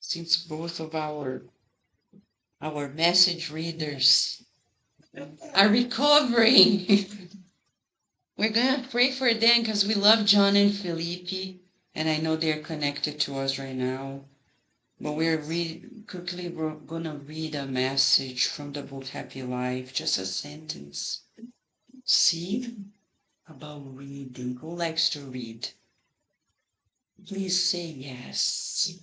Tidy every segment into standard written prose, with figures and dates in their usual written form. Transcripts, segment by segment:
since both of our message readers are recovering. We're going to pray for them because we love John and Felipe, and I know they're connected to us right now. But we're going to read a message from the book Happy Life, just a sentence. See? About reading. Who likes to read? Please say yes.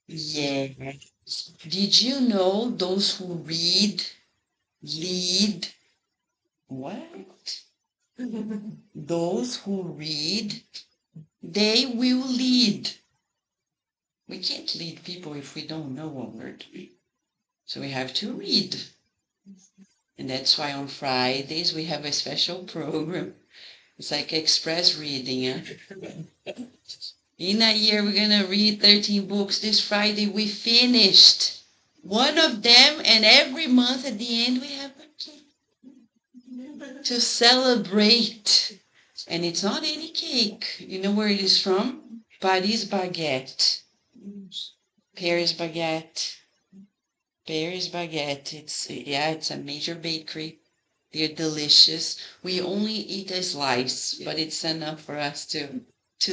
Yes. Did you know those who read, lead? What? Those who read, they will lead. We can't lead people if we don't know a word. So we have to read. And that's why on Fridays we have a special program. It's like express reading. In a year we're going to read 13 books. This Friday we finished one of them, and every month at the end we have to celebrate. And it's not any cake. You know where it is from? Paris Baguette. Paris Baguette. Paris Baguette. It's a major bakery. They're delicious. We only eat a slice, but it's enough for us to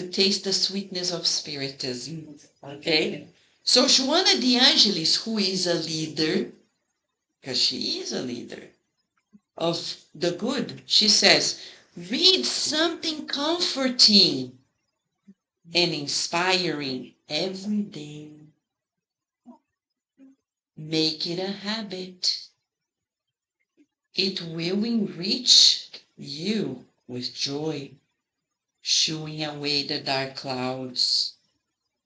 taste the sweetness of spiritism. Okay? So Joana de Angelis, who is a leader, because she is a leader of the good, she says, read something comforting and inspiring every day. Make it a habit. It will enrich you with joy, shooing away the dark clouds.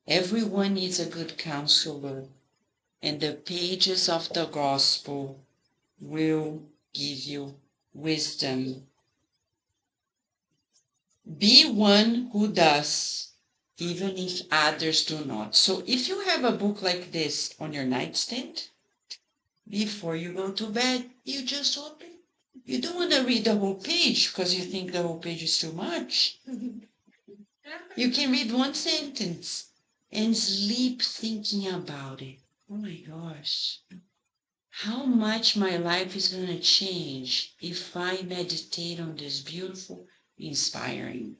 Everyone needs a good counselor, and the pages of the gospel will give you wisdom. Be one who does, even if others do not. So if you have a book like this on your nightstand, before you go to bed, you just open. You don't want to read the whole page because you think the whole page is too much. You can read one sentence and sleep thinking about it. Oh my gosh. How much my life is going to change if I meditate on this beautiful, inspiring.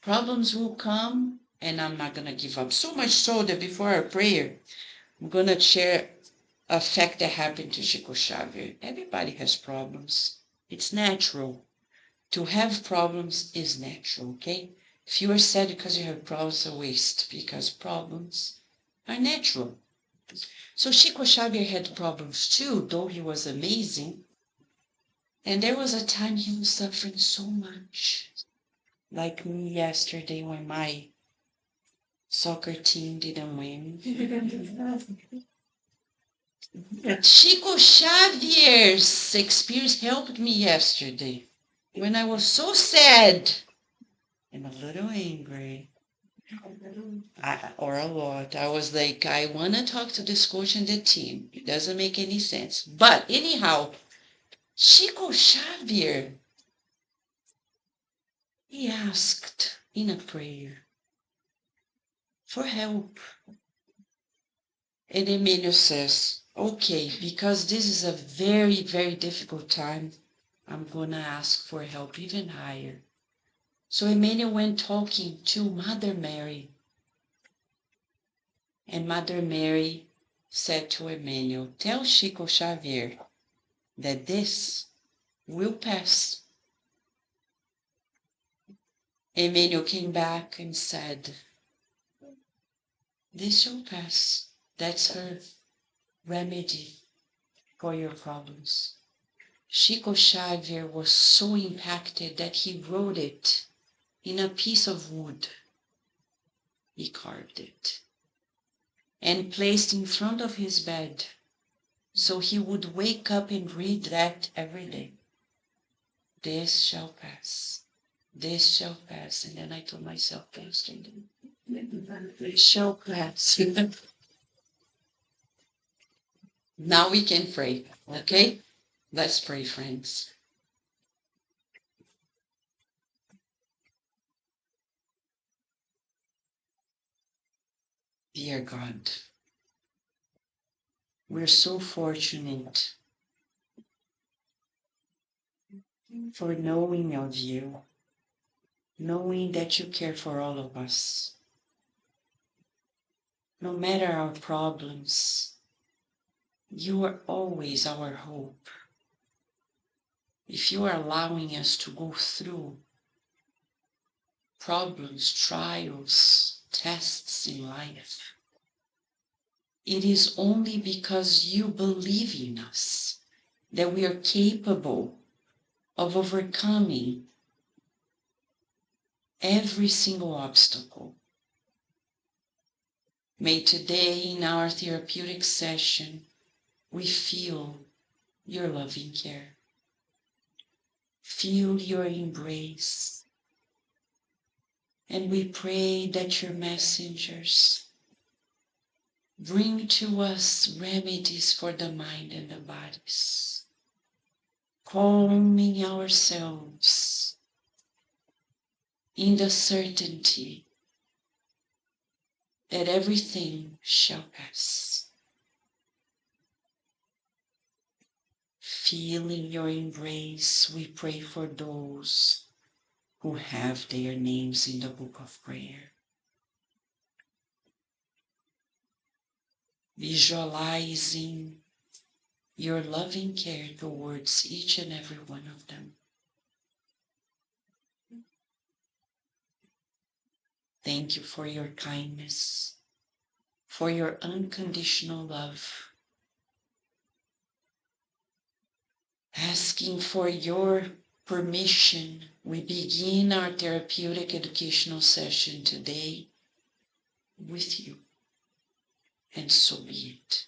Problems will come, and I'm not going to give up. So much so that before our prayer, I'm going to share a fact that happened to Chico Xavier. Everybody has problems. It's natural. To have problems is natural, okay? If you are sad because you have problems, it's a waste, because problems are natural. So Chico Xavier had problems too, though he was amazing. And there was a time he was suffering so much. Like me yesterday when my soccer team didn't win. Chico Xavier's experience helped me yesterday when I was so sad and a little angry. Or a lot. I was like, I want to talk to this coach and the team. It doesn't make any sense. But anyhow, Chico Xavier, he asked in a prayer for help. And Emmanuel says, okay, because this is a very, very difficult time, I'm going to ask for help even higher. So Emmanuel went talking to Mother Mary. And Mother Mary said to Emmanuel, tell Chico Xavier that this will pass. Emmanuel came back and said, this shall pass. That's her remedy for your problems. Chico Xavier was so impacted that he wrote it in a piece of wood. He carved it and placed in front of his bed, so he would wake up and read that every day. This shall pass. This shall pass. And then I told myself, this shall pass. Now we can pray, okay? Let's pray, friends. dear God, we're so fortunate for knowing of you, knowing that you care for all of us. No matter our problems, you are always our hope. If you are allowing us to go through problems, trials, tests in life, it is only because you believe in us that we are capable of overcoming every single obstacle. May today in our therapeutic session, we feel your loving care. Feel your embrace. And we pray that your messengers bring to us remedies for the mind and the bodies, calming ourselves in the certainty that everything shall pass. Feeling your embrace, we pray for those who have their names in the book of prayer. Visualizing your loving care towards each and every one of them. Thank you for your kindness, for your unconditional love. Asking for your permission, we begin our therapeutic educational session today with you. And so be it.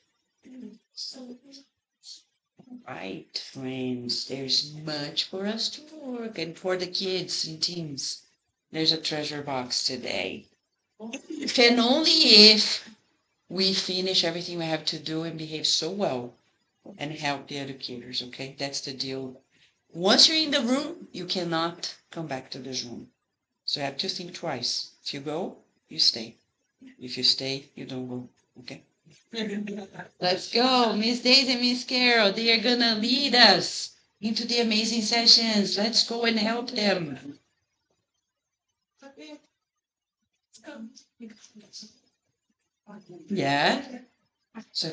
Right, friends, there's much for us to work, and for the kids and teens, there's a treasure box today. And only if we finish everything we have to do and behave so well and help the educators, okay? That's the deal. Once you're in the room, you cannot come back to this room. So you have to think twice. If you go, you stay. If you stay, you don't go, okay? Let's go. Miss Daisy and Miss Carol, they are gonna lead us into the amazing sessions. Let's go and help them. Yeah? So,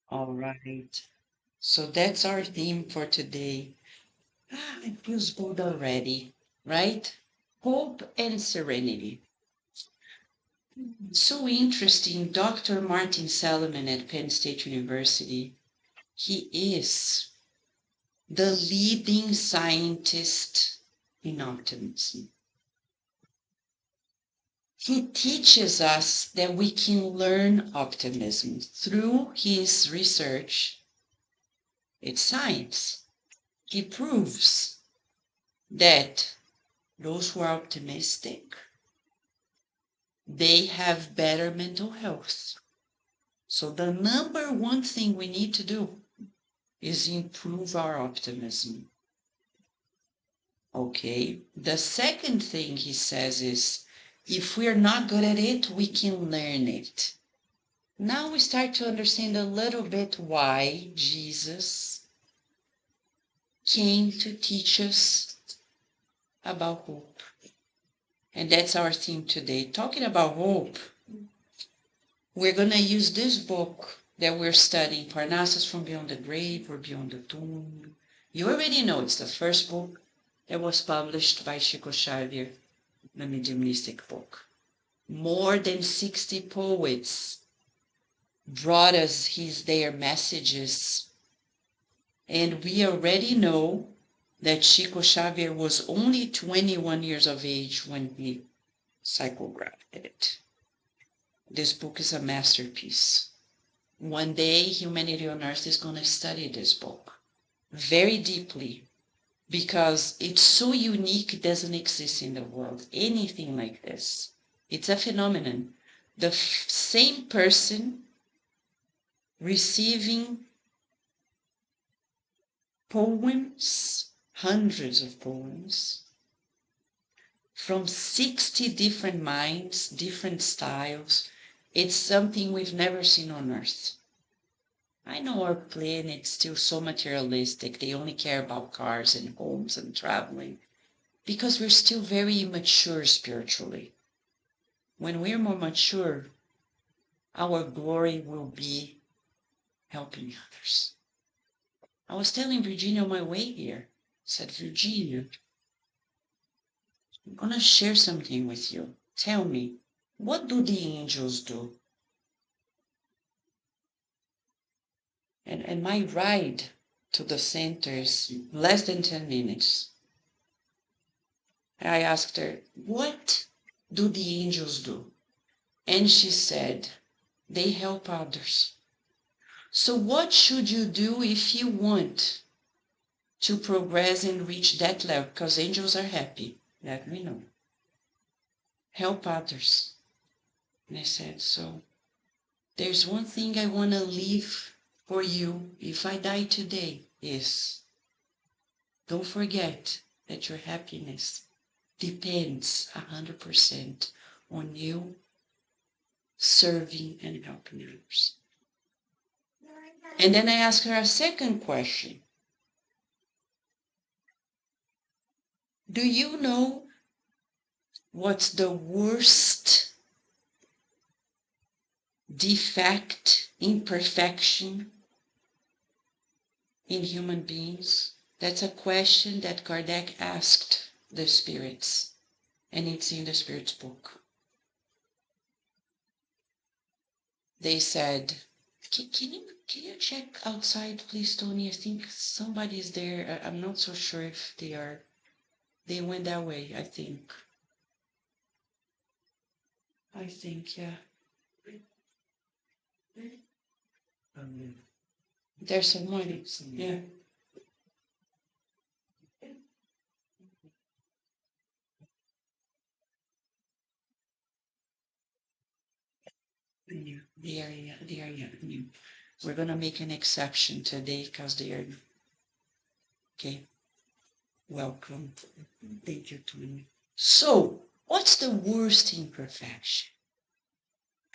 all right. So that's our theme for today. It feels good already, right? Hope and serenity. So interesting. Dr. Martin Seligman at Penn State University, he is the leading scientist in optimism. He teaches us that we can learn optimism through his research. It's science. He proves that those who are optimistic, they have better mental health. So the number one thing we need to do is improve our optimism. Okay, the second thing he says is, if we're not good at it, we can learn it. Now we start to understand a little bit why Jesus came to teach us about hope. And that's our theme today. Talking about hope, we're going to use this book that we're studying, Parnassus from Beyond the Grave or Beyond the Tomb. You already know it's the first book that was published by Chico Xavier, the mediumistic book. More than 60 poets brought us their messages. And we already know that Chico Xavier was only 21 years of age when he psychographed it. This book is a masterpiece. One day, Humanity on Earth is going to study this book very deeply because it's so unique, it doesn't exist in the world, anything like this. It's a phenomenon. The same person receiving poems, hundreds of poems, from 60 different minds, different styles. It's something we've never seen on Earth. I know our planet's still so materialistic. They only care about cars and homes and traveling because we're still very immature spiritually. When we're more mature, our glory will be helping others. I was telling Virginia on my way here, I said, Virginia, I'm going to share something with you. Tell me, what do the angels do? And my ride to the center is less than 10 minutes. I asked her, what do the angels do? And she said, they help others. So what should you do if you want to progress and reach that level? Because angels are happy. Let me know. Help others. And I said, so there's one thing I want to leave for you if I die today is don't forget that your happiness depends 100% on you serving and helping others. And then I asked her a second question. Do you know what's the worst defect, imperfection in human beings? That's a question that Kardec asked the spirits, and it's in the Spirit's book. They said, can you check outside, please, Tony? I think somebody's there. I'm not so sure if they are. They went that way, I think. Yeah. There's someone. Yeah. They are young. We're going to make an exception today because they are. Okay. Welcome. Thank you, Tony. So, what's the worst imperfection?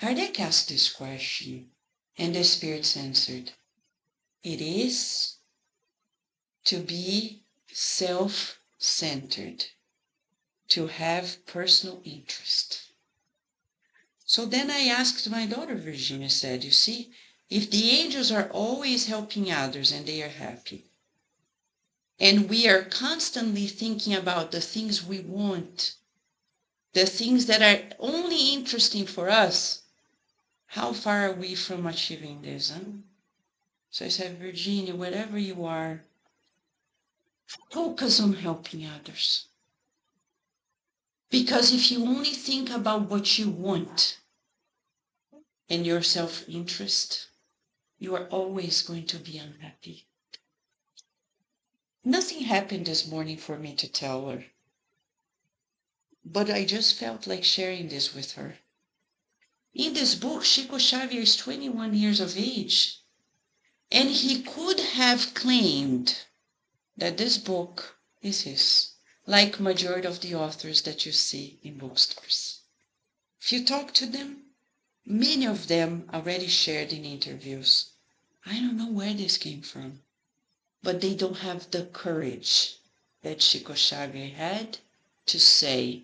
Kardec asked this question, and the spirits answered, it is to be self-centered, to have personal interest. So then I asked my daughter Virginia, said, you see, if the angels are always helping others and they are happy, and we are constantly thinking about the things we want, the things that are only interesting for us, how far are we from achieving this? Huh? So I said, Virginia, wherever you are, focus on helping others. Because if you only think about what you want and your self-interest, you are always going to be unhappy. Nothing happened this morning for me to tell her, but I just felt like sharing this with her. In this book, Chico Xavier is 21 years of age, and he could have claimed that this book is his, like majority of the authors that you see in bookstores. If you talk to them, many of them already shared in interviews, I don't know where this came from, but they don't have the courage that Chico Xavier had to say,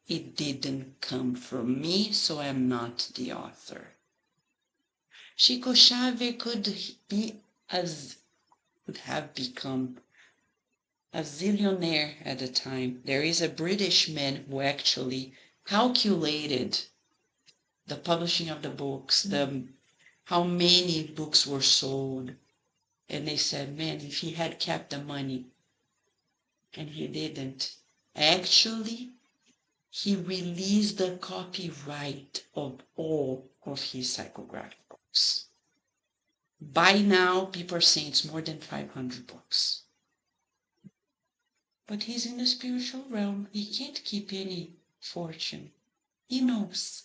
it didn't come from me, so I'm not the author. Chico Xavier could have become a zillionaire at the time. There is a British man who actually calculated the publishing of the books, how many books were sold. And they said, man, if he had kept the money, And he didn't. Actually, he released the copyright of all of his psychographic books. By now, people are saying it's more than 500 books. But he's in the spiritual realm. He can't keep any fortune. He knows.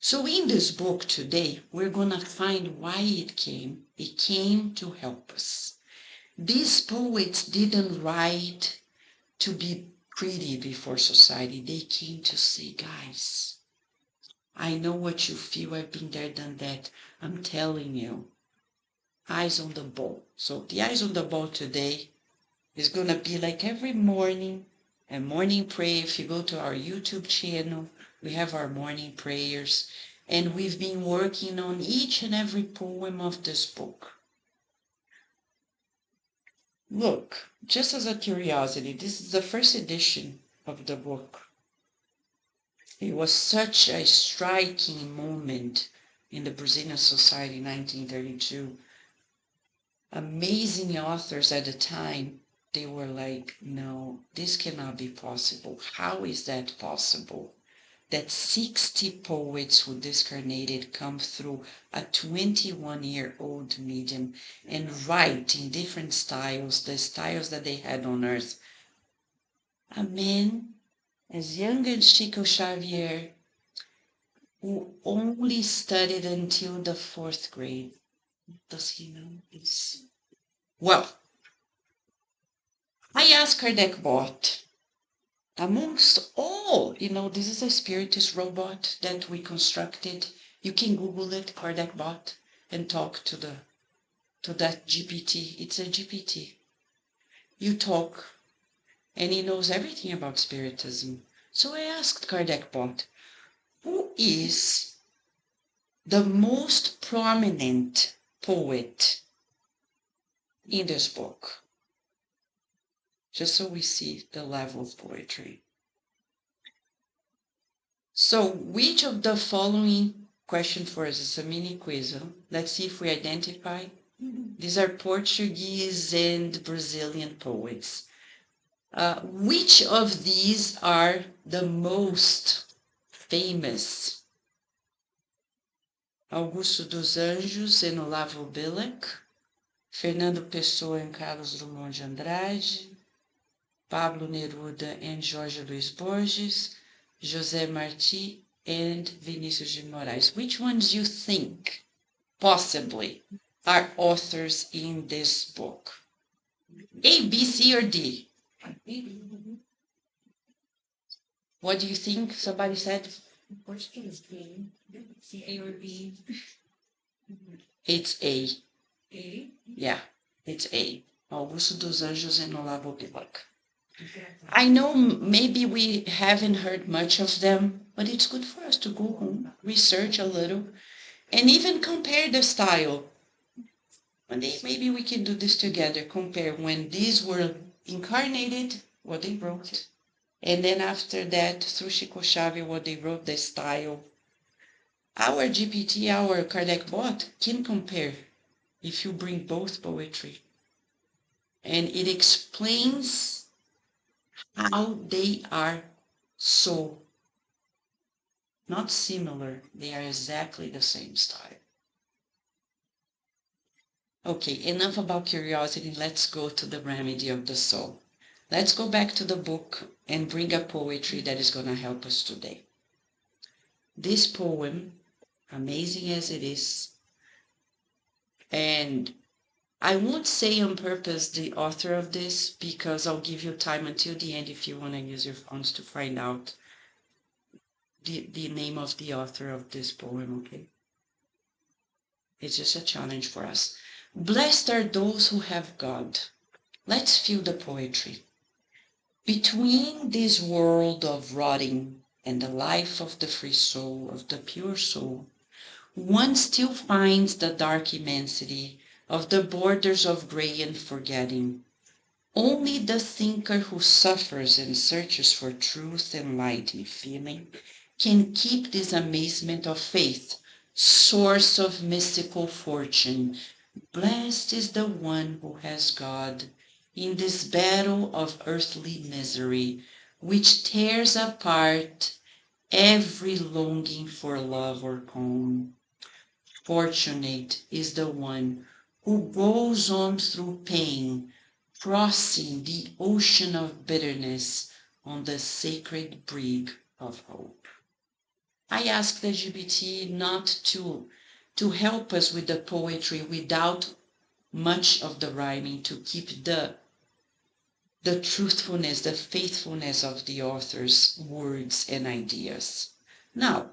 So in this book today, we're going to find why it came. It came to help us. These poets didn't write to be pretty before society. They came to say, guys, I know what you feel. I've been there, done that. I'm telling you, eyes on the ball. So the eyes on the ball today is going to be like every morning, a morning prayer. If you go to our YouTube channel, we have our morning prayers. And we've been working on each and every poem of this book. Look, just as a curiosity, this is the first edition of the book. It was such a striking moment in the Brazilian society in 1932. Amazing authors at the time, they were like, no, this cannot be possible. How is that possible? That 60 poets who discarnated come through a 21-year-old medium and write in different styles, the styles that they had on earth. A man as young as Chico Xavier, who only studied until the 4th grade. Does he know this? Well, I asked Kardec Bot, amongst all, this is a spiritist robot that we constructed. You can Google it, Kardec Bot, and talk to that GPT. It's a GPT. You talk, and he knows everything about spiritism. So I asked Kardec Bot, who is the most prominent poet in this book? Just so we see the level of poetry. So which of the following question for us is a mini quiz? Huh? Let's see if we identify. These are Portuguese and Brazilian poets. Which of these are the most famous? Augusto dos Anjos and Olavo Bilac, Fernando Pessoa and Carlos Drummond de Andrade, Pablo Neruda and Jorge Luis Borges, José Martí and Vinícius de Moraes. Which ones you think possibly are authors in this book? A, B, C, or D? What do you think? Somebody said? Portuguese B. A or B? It's A. A? Yeah, it's A. Augusto dos Anjos and Olavo Bilac. I know maybe we haven't heard much of them, but it's good for us to go home, research a little, and even compare the style. One day maybe we can do this together, compare when these were incarnated, what they wrote, and then after that, through Chico Xavier, what they wrote, the style. Our GPT, our Kardec bot, can compare if you bring both poetry. And it explains how they are so not similar, they are exactly the same style. Okay, enough about curiosity, let's go to the remedy of the soul. Let's go back to the book and bring a poetry that is going to help us today. This poem, amazing as it is, and I won't say on purpose the author of this because I'll give you time until the end if you want to use your phones to find out the name of the author of this poem, okay? It's just a challenge for us. Blessed are those who have God. Let's feel the poetry. Between this world of rotting and the life of the free soul, of the pure soul, one still finds the dark immensity of the borders of gray and forgetting. Only the thinker who suffers and searches for truth and light in feeling can keep this amazement of faith, source of mystical fortune. Blessed is the one who has God in this battle of earthly misery, which tears apart every longing for love or calm. Fortunate is the one who goes on through pain, crossing the ocean of bitterness on the sacred brig of hope. I asked the LGBT not to help us with the poetry without much of the rhyming, to keep the truthfulness, the faithfulness of the author's words and ideas. Now,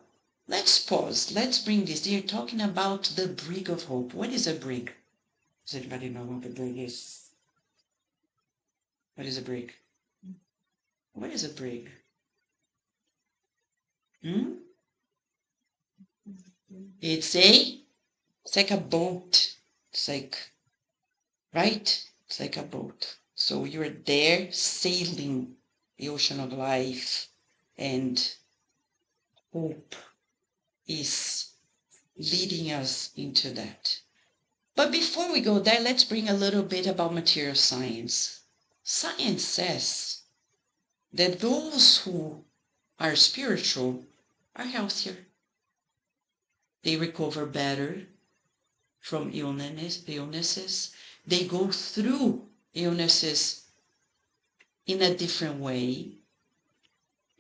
let's pause. Let's bring this. They're talking about the brig of hope. What is a brig? Does anybody know what a brig is? What is a brig? What is a brig? It's like a boat. It's like, right? It's like a boat. So you're there sailing the ocean of life, and hope is leading us into that. But before we go there, let's bring a little bit about material science. Science says that those who are spiritual are healthier. They recover better from illnesses. They go through illnesses in a different way.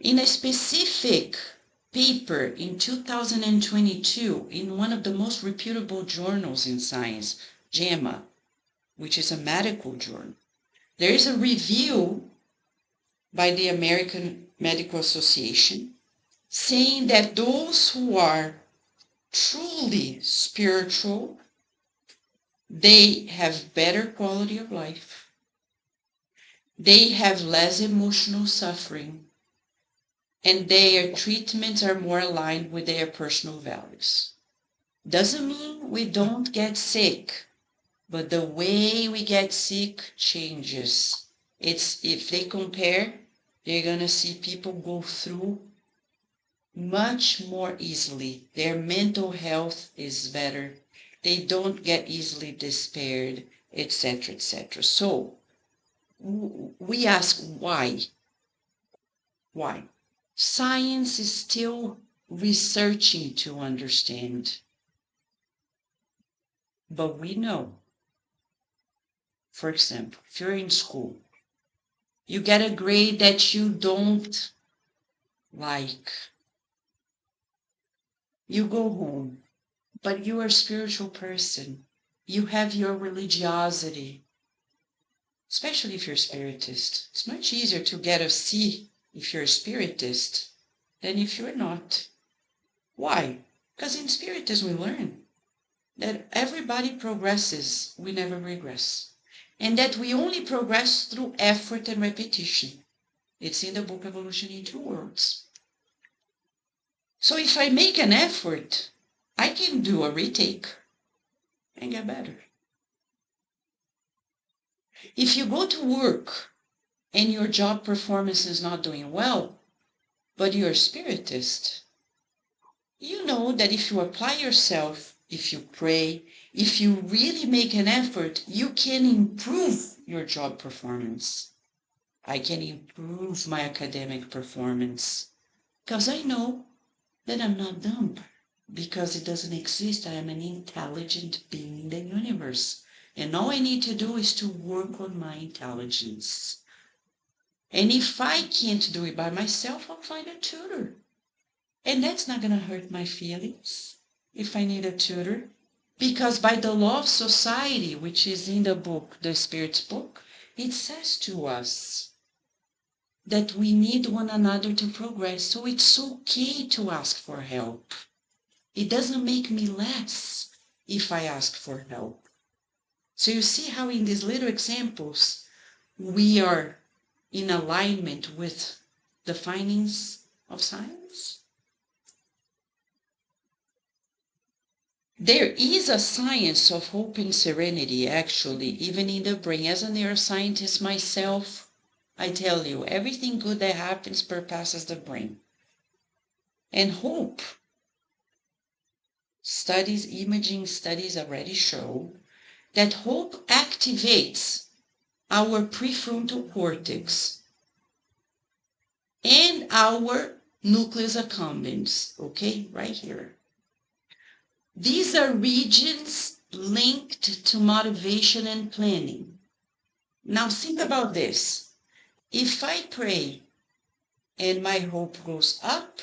In a specific paper in 2022 in one of the most reputable journals in science, JAMA, which is a medical journal, there is a review by the American Medical Association saying that those who are truly spiritual, they have better quality of life. They have less emotional suffering, and their treatments are more aligned with their personal values. Doesn't mean we don't get sick, but the way we get sick changes. It's, if they compare, they're going to see people go through much more easily. Their mental health is better. They don't get easily despaired, etc., etc. So we ask why? Why? Science is still researching to understand. But we know, for example, if you're in school, you get a grade that you don't like. You go home, but you are a spiritual person. You have your religiosity, especially if you're a spiritist. It's much easier to get a C if you're a spiritist than if you're not. Why? Because in spiritism we learn that everybody progresses, we never regress. And that we only progress through effort and repetition. It's in the book Evolution in Two Worlds. So if I make an effort, I can do a retake and get better. If you go to work and your job performance is not doing well, but you're a spiritist, you know that if you apply yourself, if you pray, if you really make an effort, you can improve your job performance. I can improve my academic performance because I know that I'm not dumb, because it doesn't exist. I am an intelligent being in the universe. And all I need to do is to work on my intelligence. And if I can't do it by myself, I'll find a tutor. And that's not going to hurt my feelings if I need a tutor. Because by the law of society, which is in the book, the Spirit's book, it says to us that we need one another to progress. So it's okay to ask for help. It doesn't make me less if I ask for help. So you see how in these little examples, we are in alignment with the findings of science? There is a science of hope and serenity, actually, even in the brain. As a neuroscientist myself, I tell you, everything good that happens bypasses the brain. And hope, imaging studies already show that hope activates our prefrontal cortex, and our nucleus accumbens, okay, right here. These are regions linked to motivation and planning. Now think about this. If I pray and my hope goes up,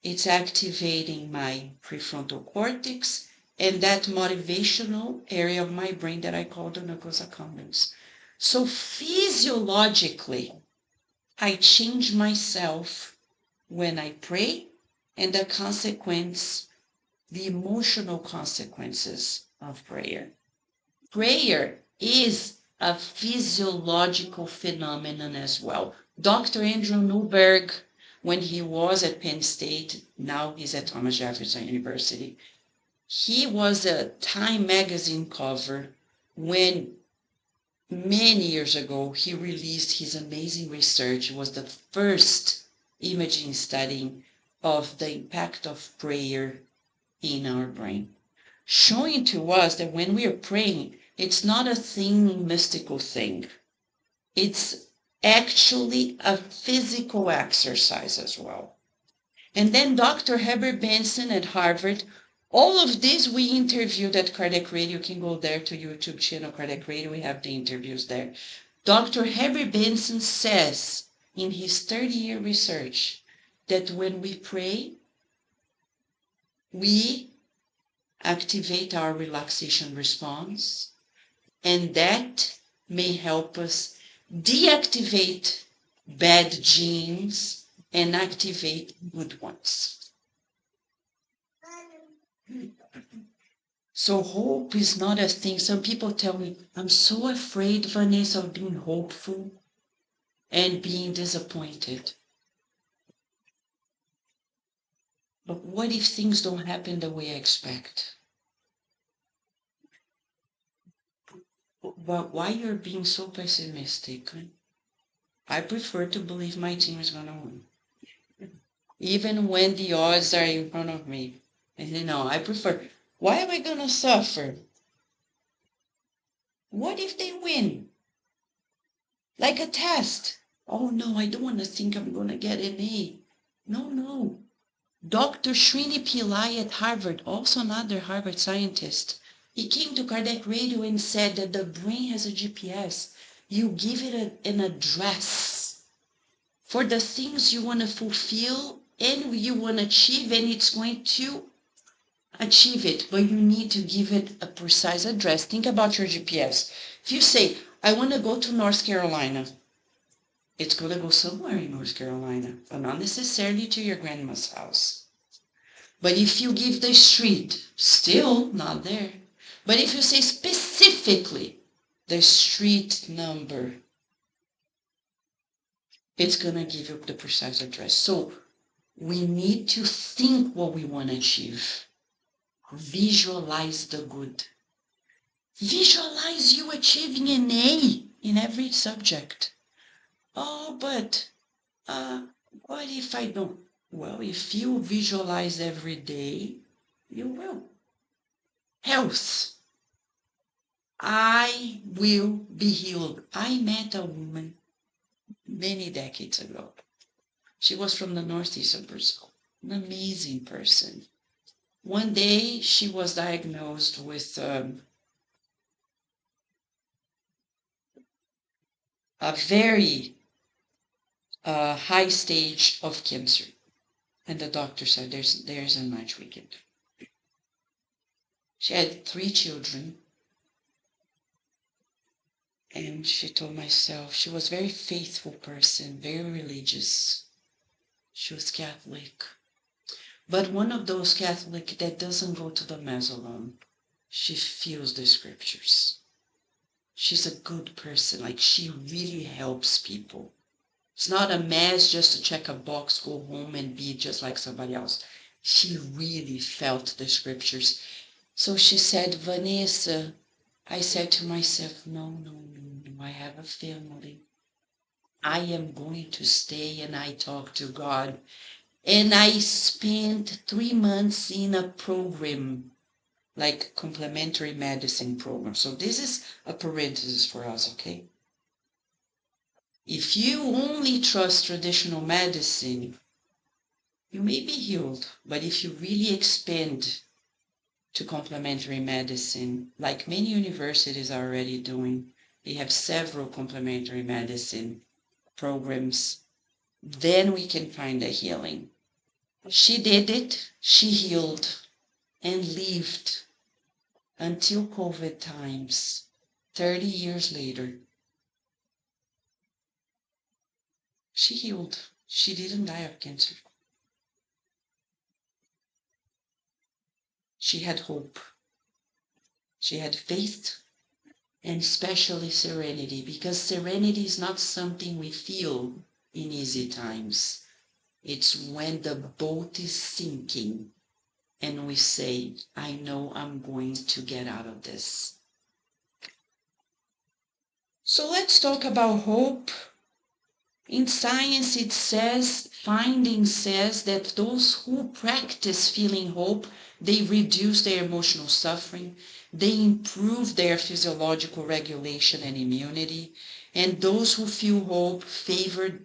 it's activating my prefrontal cortex and that motivational area of my brain that I call the nucleus accumbens. So physiologically, I change myself when I pray, and the consequence, the emotional consequences of prayer. Prayer is a physiological phenomenon as well. Dr. Andrew Newberg, when he was at Penn State, now he's at Thomas Jefferson University, he was a Time magazine cover when many years ago he released his amazing research. It was the first imaging study of the impact of prayer in our brain, showing to us that when we are praying, it's not a mystical thing. It's actually a physical exercise as well. And then Dr. Herbert Benson at Harvard, all of this we interviewed at Cardiac Radio. You can go there to YouTube channel Cardiac Radio. We have the interviews there. Dr. Herbert Benson says in his 30-year research that when we pray, we activate our relaxation response, and that may help us deactivate bad genes and activate good ones. So hope is not a thing. Some people tell me, I'm so afraid, Vanessa, of being hopeful and being disappointed. But what if things don't happen the way I expect? But why you're being so pessimistic? I prefer to believe my team is gonna win. Even when the odds are in front of me. And I prefer. Why am I gonna suffer? What if they win? Like a test. Oh no, I don't want to think I'm gonna get an A. No. Dr. Srini Pillai at Harvard, also another Harvard scientist, he came to Cardiac Radio and said that the brain has a GPS. You give it an address for the things you want to fulfill and you want to achieve, and it's going to achieve it, but you need to give it a precise address. Think about your GPS. If you say, I want to go to North Carolina, it's going to go somewhere in North Carolina, but not necessarily to your grandma's house. But if you give the street, still not there. But if you say specifically the street number, it's going to give you the precise address. So we need to think what we want to achieve. Visualize the good. Visualize you achieving an A in every subject. Oh, but what if I don't? Well, if you visualize every day, you will. Health. I will be healed. I met a woman many decades ago. She was from the northeast of Brazil. An amazing person. One day she was diagnosed with a very high stage of cancer. And the doctor said, there isn't much we can do. She had 3 children. And she told myself she was a very faithful person, very religious. She was Catholic. But one of those Catholic that doesn't go to the Mass alone. She feels the scriptures. She's a good person. Like, she really helps people. It's not a Mass just to check a box, go home and be just like somebody else. She really felt the scriptures. So she said, Vanessa, I said to myself, no, I have a family. I am going to stay, and I talk to God. And I spent 3 months in a program like complementary medicine program. So this is a parenthesis for us, okay? If you only trust traditional medicine, you may be healed, but if you really expand to complementary medicine, like many universities are already doing, they have several complementary medicine programs, then we can find a healing. She did it, she healed, and lived until COVID times, 30 years later. She healed. She didn't die of cancer. She had hope. She had faith and especially serenity, because serenity is not something we feel in easy times. It's when the boat is sinking and we say, I know I'm going to get out of this. So let's talk about hope. In science, it says, findings says that those who practice feeling hope, they reduce their emotional suffering, they improve their physiological regulation and immunity, and those who feel hope favor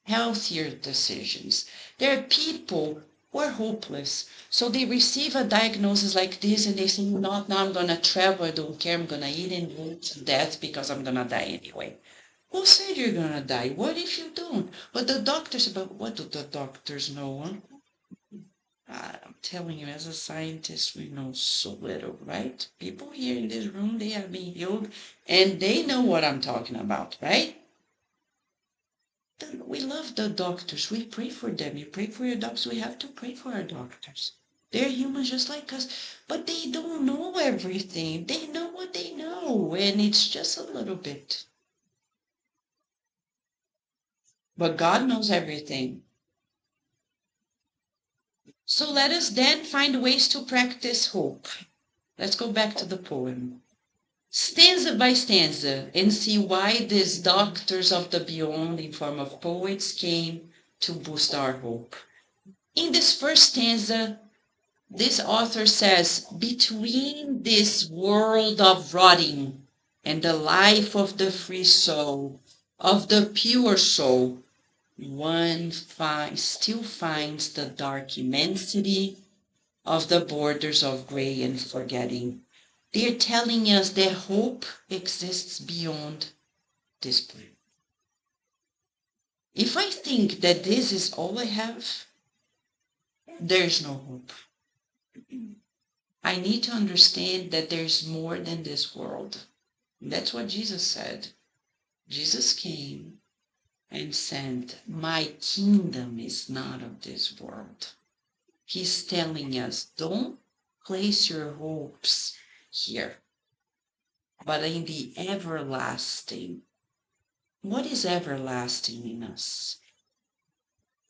healthier decisions. There are people who are hopeless, so they receive a diagnosis like this and they say, not now, I'm going to travel, I don't care, I'm going to eat and drink to death because I'm going to die anyway. Who said you're going to die? What if you don't? But the doctors, but what do the doctors know? I'm telling you, as a scientist, we know so little, right? People here in this room, they have been healed and they know what I'm talking about, right? We love the doctors. We pray for them. You pray for your doctors. We have to pray for our doctors. They're humans just like us, but they don't know everything. They know what they know, and it's just a little bit. But God knows everything. So let us then find ways to practice hope. Let's go back to the poem. Stanza by stanza, and see why these doctors of the beyond in form of poets came to boost our hope. In this first stanza, this author says, between this world of rotting and the life of the free soul, of the pure soul, one still finds the dark immensity of the borders of gray and forgetting. They're telling us that hope exists beyond this plane. If I think that this is all I have, there's no hope. I need to understand that there's more than this world. That's what Jesus said. Jesus came and said, my kingdom is not of this world. He's telling us, don't place your hopes here, but in the everlasting. What is everlasting in us?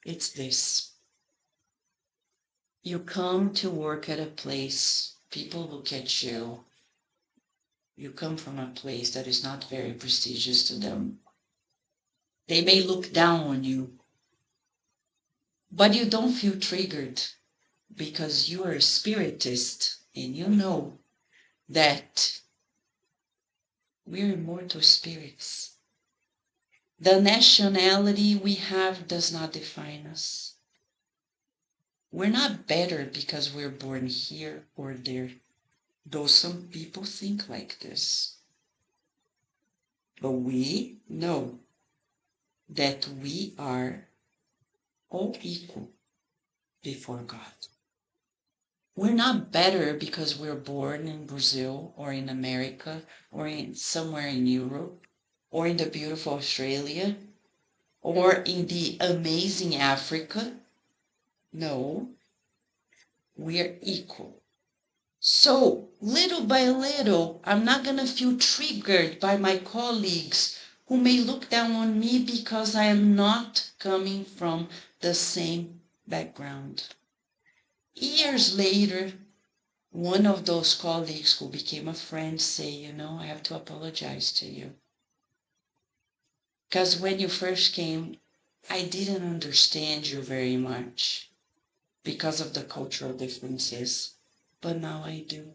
It's this. You come to work at a place, people look at you. You come from a place that is not very prestigious to them. They may look down on you, but you don't feel triggered because you are a spiritist and you know that we're immortal spirits. The nationality we have does not define us. We're not better because we're born here or there, though some people think like this. But we know that we are all equal before God. We're not better because we're born in Brazil or in America or in somewhere in Europe or in the beautiful Australia or in the amazing Africa. No, we're equal. So little by little, I'm not going to feel triggered by my colleagues who may look down on me because I am not coming from the same background. Years later, one of those colleagues who became a friend say, I have to apologize to you. Because when you first came, I didn't understand you very much because of the cultural differences. But now I do.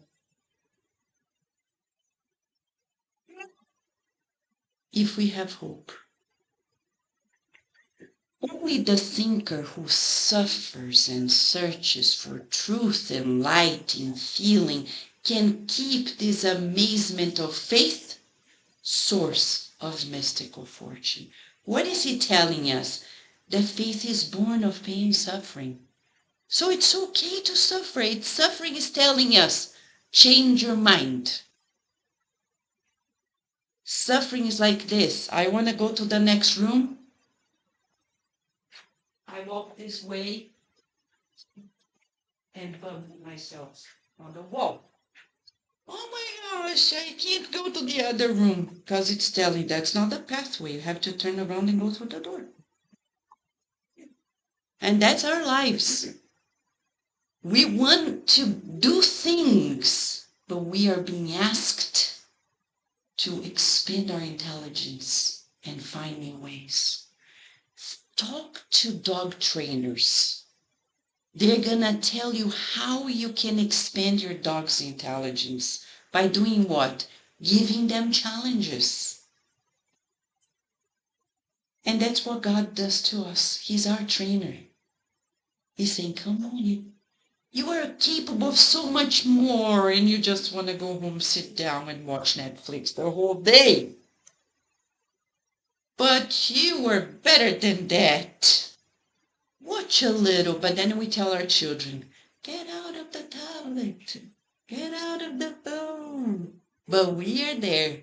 if we have hope. Only the thinker who suffers and searches for truth and light in feeling can keep this amazement of faith, source of mystical fortune. What is he telling us? That faith is born of pain and suffering. So it's okay to suffer. Suffering is telling us, change your mind. Suffering is like this. I want to go to the next room. I walk this way and bump myself on the wall. Oh my gosh, I can't go to the other room because it's telling that's not the pathway. You have to turn around and go through the door. And that's our lives. We want to do things, but we are being asked to expand our intelligence and find new ways. Talk to dog trainers. They're gonna tell you how you can expand your dog's intelligence. By doing what? Giving them challenges. And that's what God does to us. He's our trainer. He's saying, come on, you are capable of so much more, and you just want to go home, sit down, and watch Netflix the whole day. But you are better than that. Watch a little, but then we tell our children, get out of the tablet, get out of the phone. But we are there.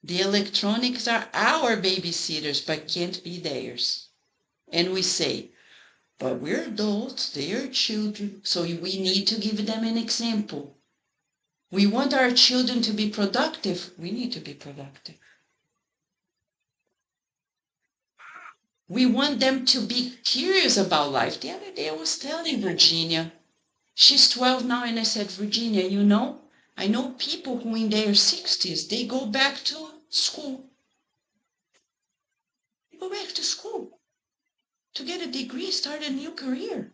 The electronics are our babysitters, but can't be theirs. And we say, but we're adults, they are children, so we need to give them an example. We want our children to be productive, we need to be productive. We want them to be curious about life. The other day I was telling Virginia, she's 12 now, and I said, Virginia, you know, I know people who in their 60s, they go back to school. They go back to school to get a degree, start a new career.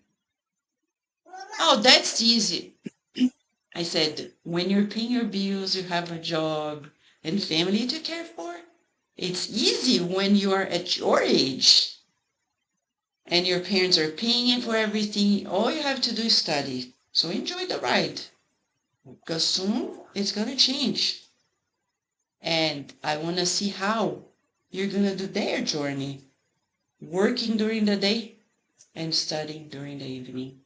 Oh, that's easy. I said, when you're paying your bills, you have a job and family to care for. It's easy when you are at your age and your parents are paying for everything. All you have to do is study. So enjoy the ride, because soon it's going to change. And I want to see how you're going to do their journey, working during the day and studying during the evening.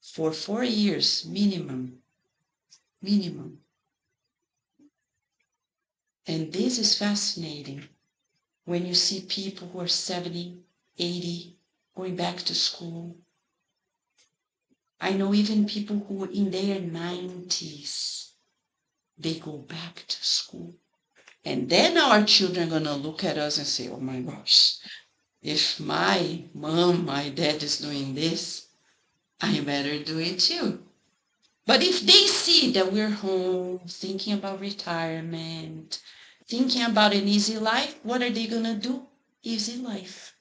For 4 years, minimum. And this is fascinating when you see people who are 70, 80, going back to school. I know even people who in their 90s, they go back to school. And then our children are going to look at us and say, oh my gosh, if my mom, my dad is doing this, I better do it too. But if they see that we're home, thinking about retirement, thinking about an easy life, what are they going to do? Easy life.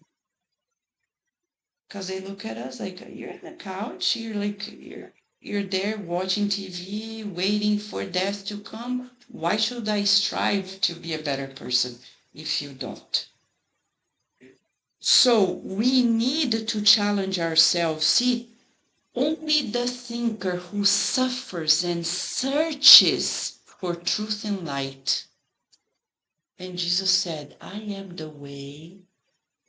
Because they look at us like, you're on the couch, you're there watching TV, waiting for death to come. Why should I strive to be a better person if you don't? So we need to challenge ourselves. See, only the thinker who suffers and searches for truth and light. And Jesus said, I am the way,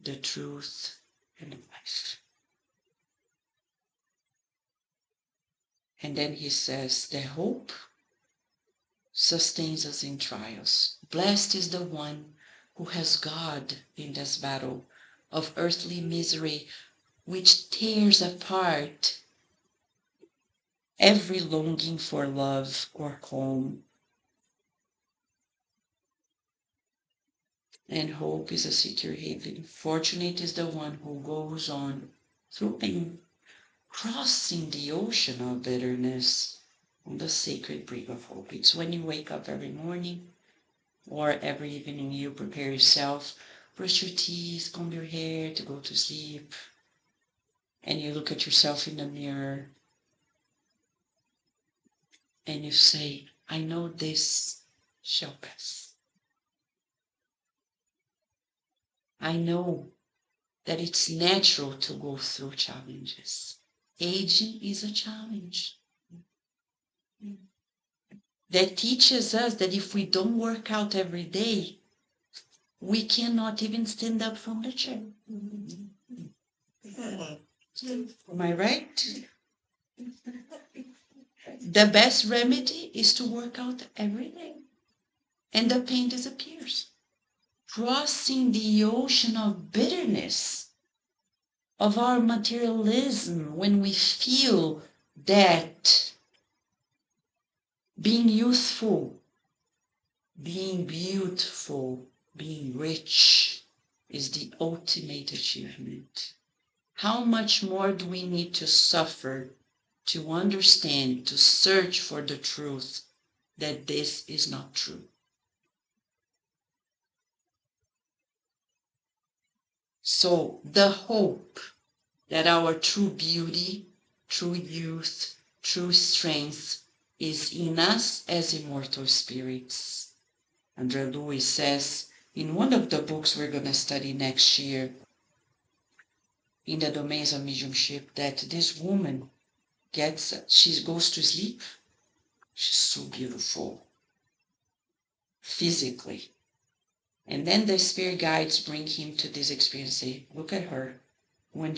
the truth, and the life. And then he says, the hope sustains us in trials. Blessed is the one who has God in this battle of earthly misery, which tears apart every longing for love or home. And hope is a secure haven. Fortunate is the one who goes on through pain, crossing the ocean of bitterness on the sacred brig of hope. It's when you wake up every morning or every evening you prepare yourself, brush your teeth, comb your hair to go to sleep, and you look at yourself in the mirror and you say, I know this shall pass. I know that it's natural to go through challenges. Aging is a challenge that teaches us that if we don't work out every day, we cannot even stand up from the chair. Am I right? The best remedy is to work out every day, and the pain disappears. Crossing the ocean of bitterness, of our materialism, when we feel that being youthful, being beautiful, being rich is the ultimate achievement. How much more do we need to suffer to understand, to search for the truth that this is not true? So the hope that our true beauty, true youth, true strength is in us as immortal spirits. André Louis says in one of the books we're going to study next year in the domains of mediumship that this woman she goes to sleep. She's so beautiful physically. And then the spirit guides bring him to this experience, say, look at her. When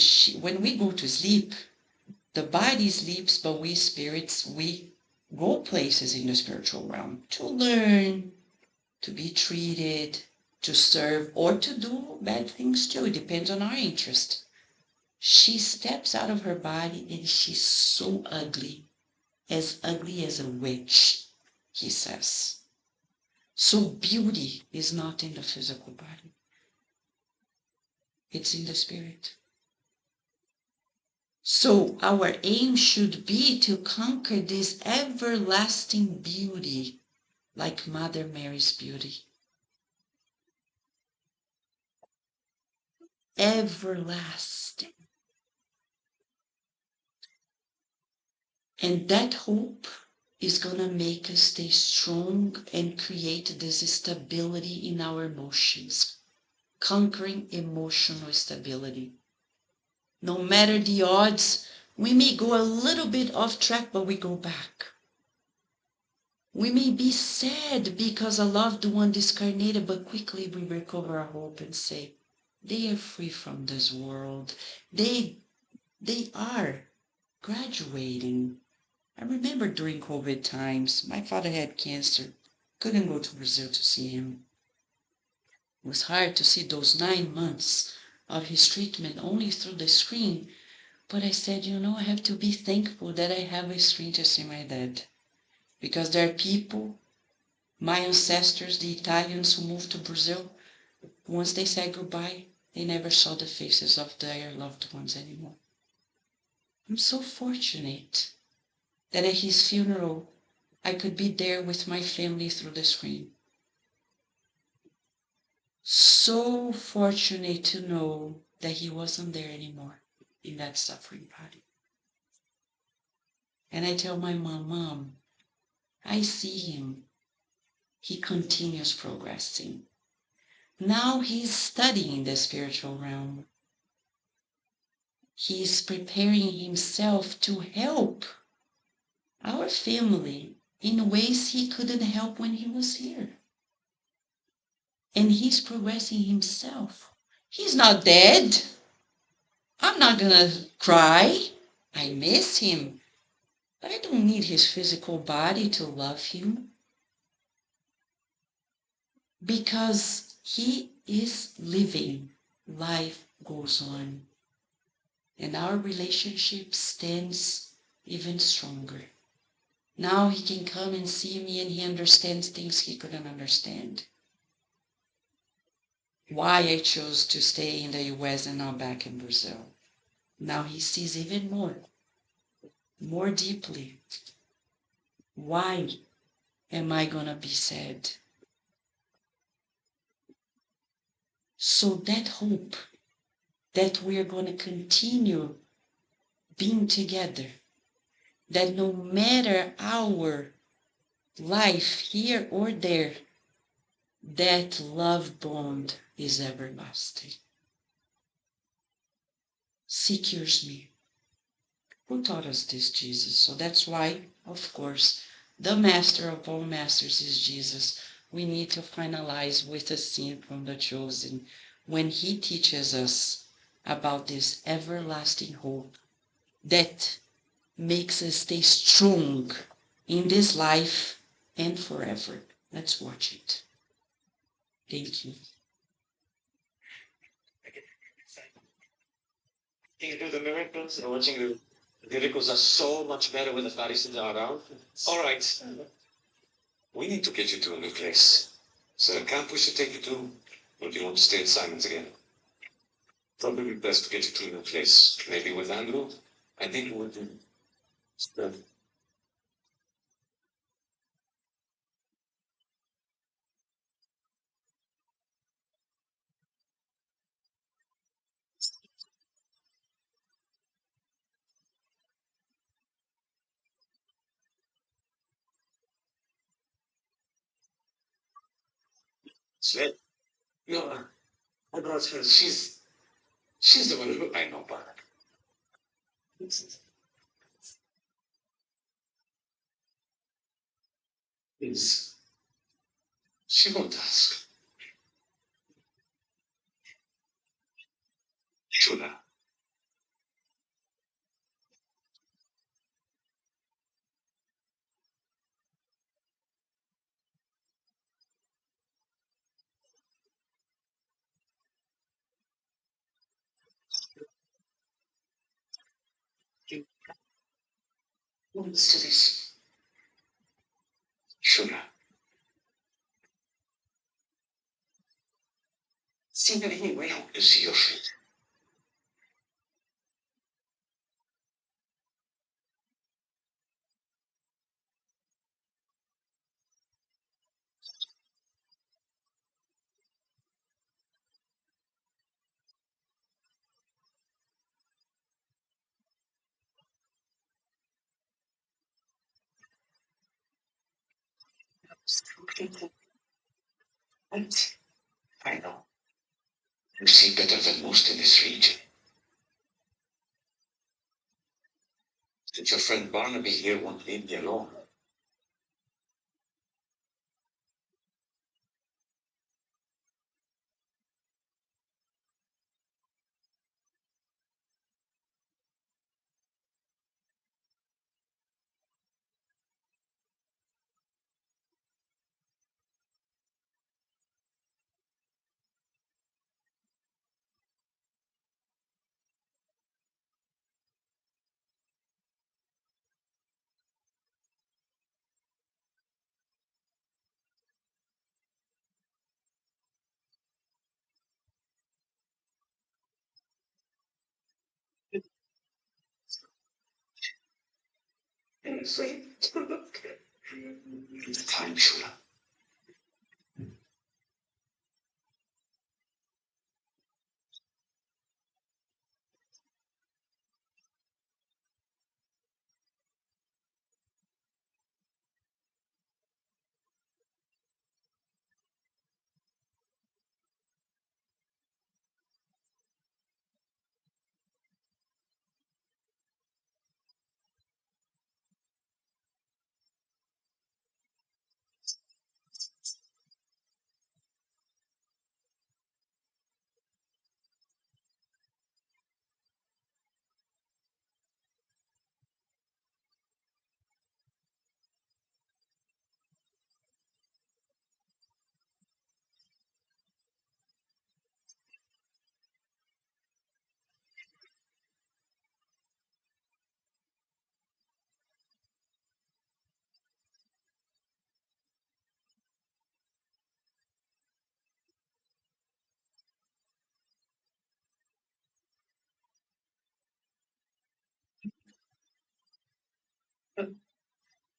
we go to sleep, the body sleeps, but we spirits, we go places in the spiritual realm to learn, to be treated, to serve, or to do bad things too. It depends on our interest. She steps out of her body and she's so ugly as a witch, he says. So beauty is not in the physical body. It's in the spirit. So our aim should be to conquer this everlasting beauty like Mother Mary's beauty. Everlasting. And that hope is going to make us stay strong and create this stability in our emotions, conquering emotional stability. No matter the odds, we may go a little bit off track, but we go back. We may be sad because a loved one discarnated, but quickly we recover our hope and say, they are free from this world. They are graduating. I remember during COVID times, my father had cancer. Couldn't go to Brazil to see him. It was hard to see those 9 months of his treatment only through the screen. But I said, I have to be thankful that I have a screen to see my dad. Because there are people, my ancestors, the Italians who moved to Brazil, once they said goodbye, they never saw the faces of their loved ones anymore. I'm so fortunate that at his funeral, I could be there with my family through the screen. So fortunate to know that he wasn't there anymore in that suffering body. And I tell my mom, I see him. He continues progressing. Now he's studying the spiritual realm. He's preparing himself to help our family in ways he couldn't help when he was here. And he's progressing himself. He's not dead. I'm not gonna cry. I miss him. But I don't need his physical body to love him. Because he is living. Life goes on. And our relationship stands even stronger. Now he can come and see me and he understands things he couldn't understand. Why I chose to stay in the US and not back in Brazil. Now he sees even more deeply. Why am I going to be sad? So that hope that we are going to continue being together, that no matter our life here or there, that love bond is everlasting. Seek yours me. Who taught us this? Jesus. So that's why, of course, the master of all masters is Jesus. We need to finalize with a scene from The Chosen when he teaches us about this everlasting hope that makes us stay strong in this life and forever. Let's watch it. Thank you. Can you do the miracles? And watching the miracles are so much better when the Pharisees are around. All right. We need to get you to a new place. So the camp we should take you to, or do you want to stay at Simon's again? Probably best to get you to a new place. Maybe with Andrew. I think it would be good. Sven? No, I brought her. She's the one who I know about. Please. She won't ask. Shula. What's to this? Shula. See that anyway. I hope to see your friend. Right. I know. You see better than most in this region. Since your friend Barnaby here won't leave me alone. It's time, Shula.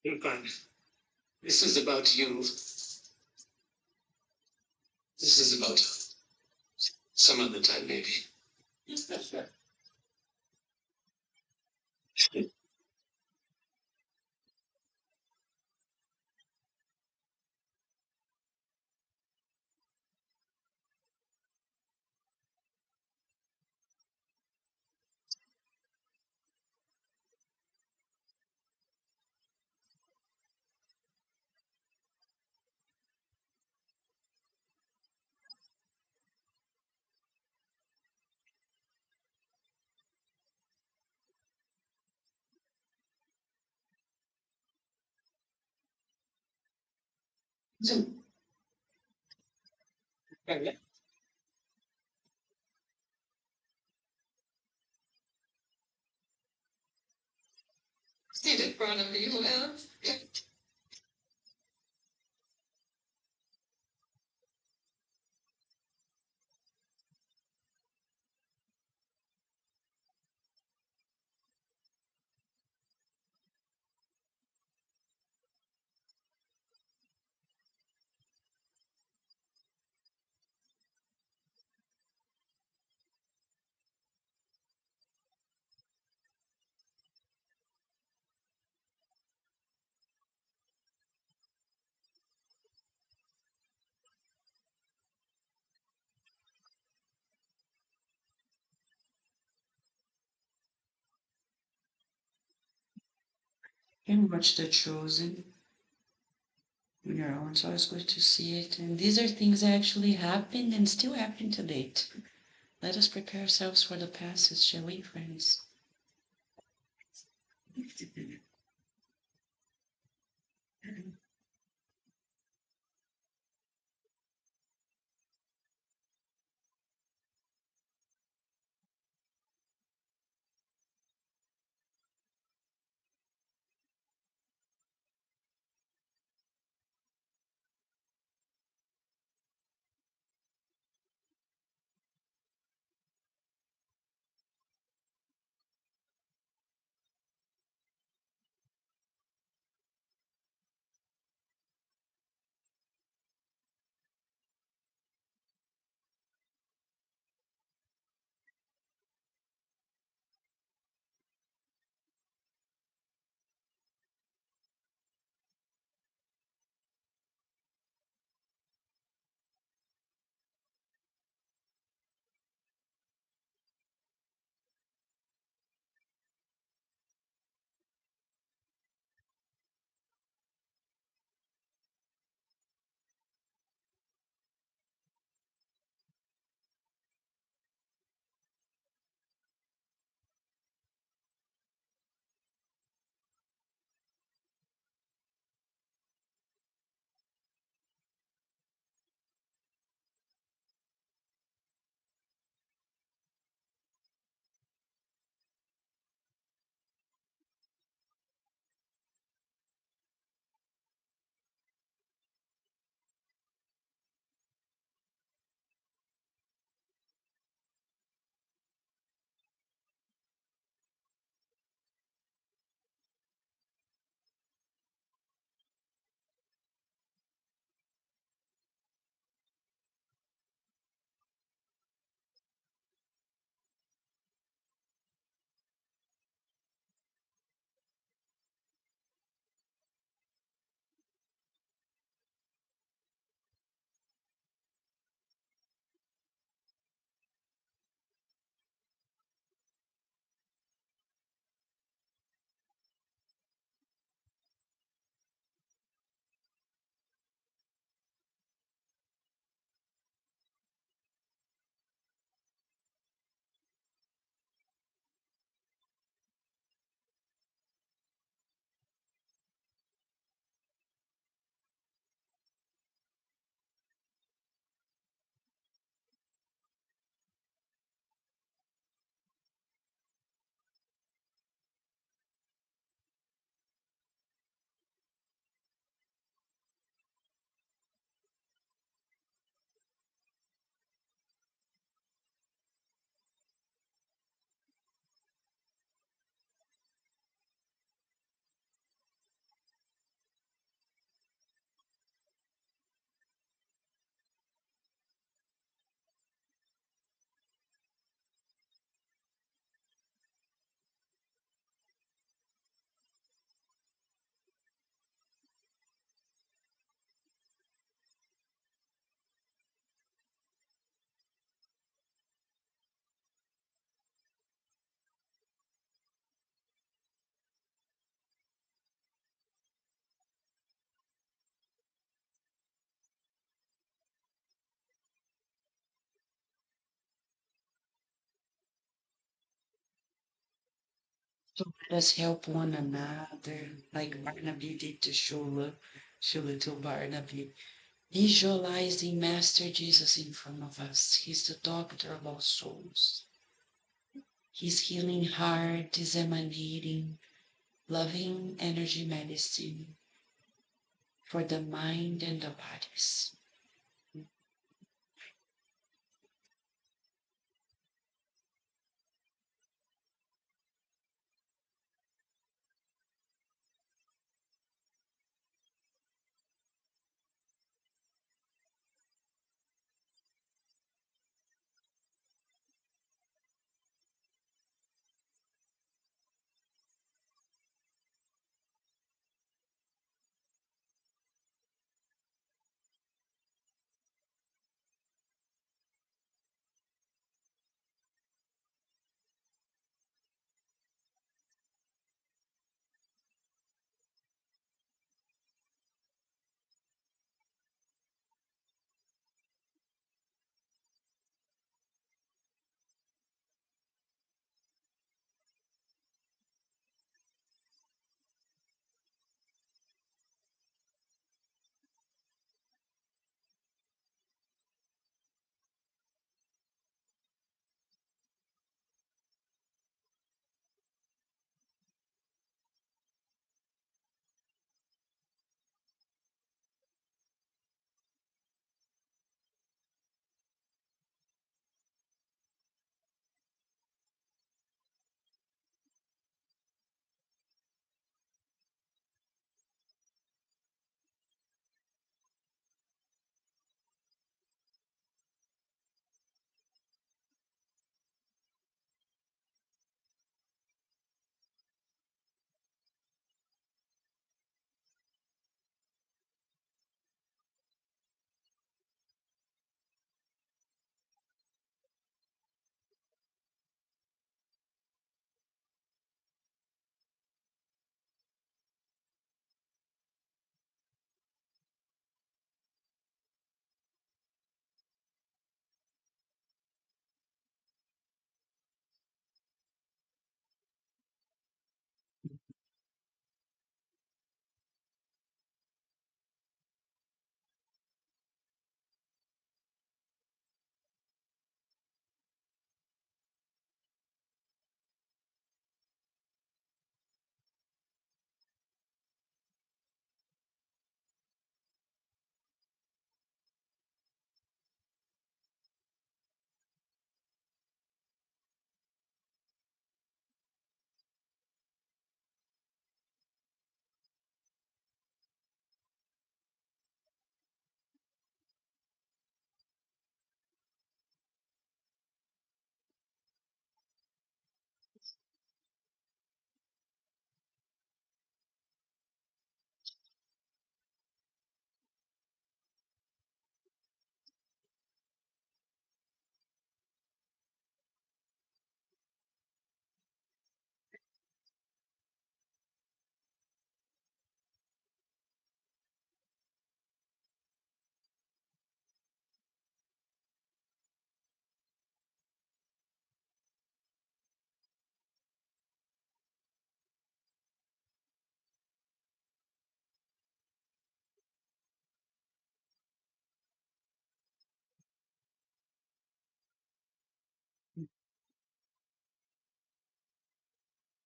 Irfan, this is about you. This is about some other time, maybe. So, Sit in front of you. you can watch The Chosen on your own. It's always good to see it. And these are things that actually happened and still happen to date. Let us prepare ourselves for the passage, shall we, friends? So let us help one another, like Barnaby did to show love. She little Barnaby. Visualizing Master Jesus in front of us. He's the doctor of all souls. His healing heart is emanating loving energy medicine for the mind and the bodies.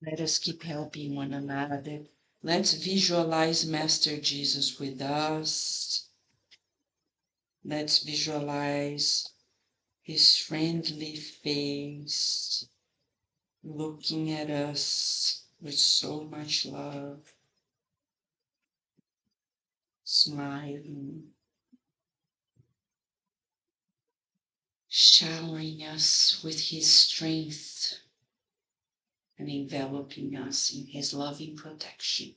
Let us keep helping one another. Let's visualize Master Jesus with us. Let's visualize his friendly face looking at us with so much love, smiling, showering us with his strength and enveloping us in his loving protection.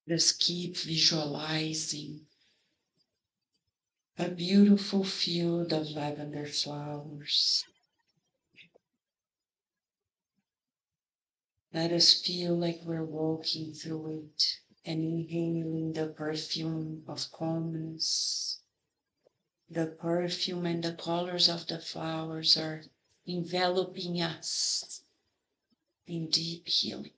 Just keep visualizing a beautiful field of lavender flowers. Let us feel like we're walking through it and inhaling the perfume of calmness. The perfume and the colors of the flowers are enveloping us in deep healing.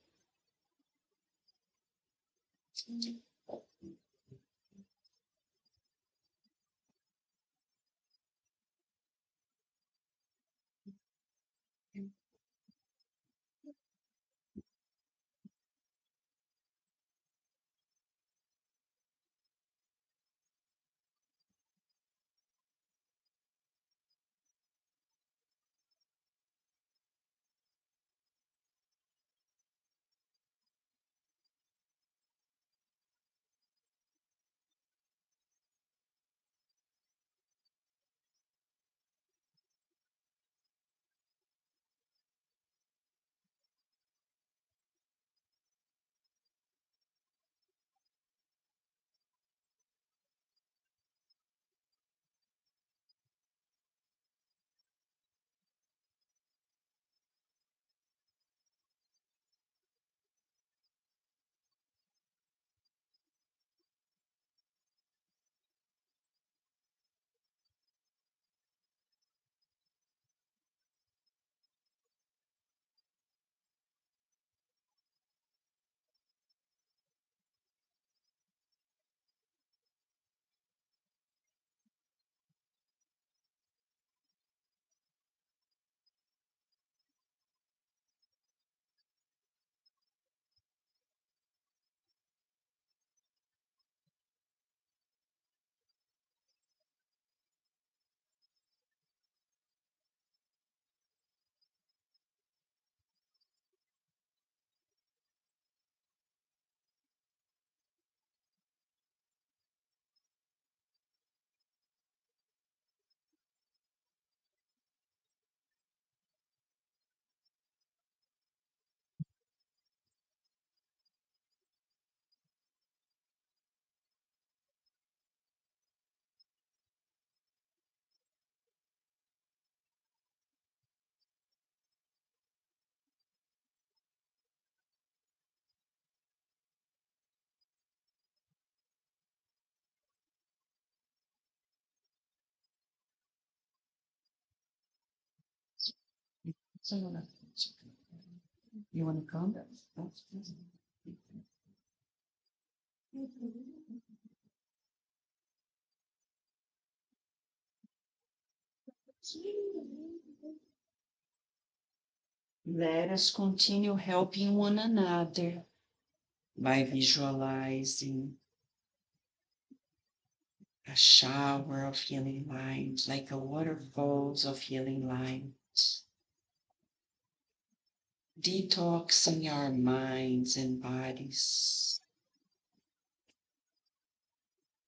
You want to come? Let us continue helping one another by visualizing a shower of healing light, like a waterfalls of healing light, detoxing our minds and bodies.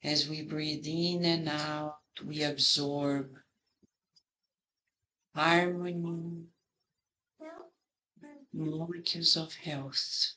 As we breathe in and out, we absorb harmony, molecules of health.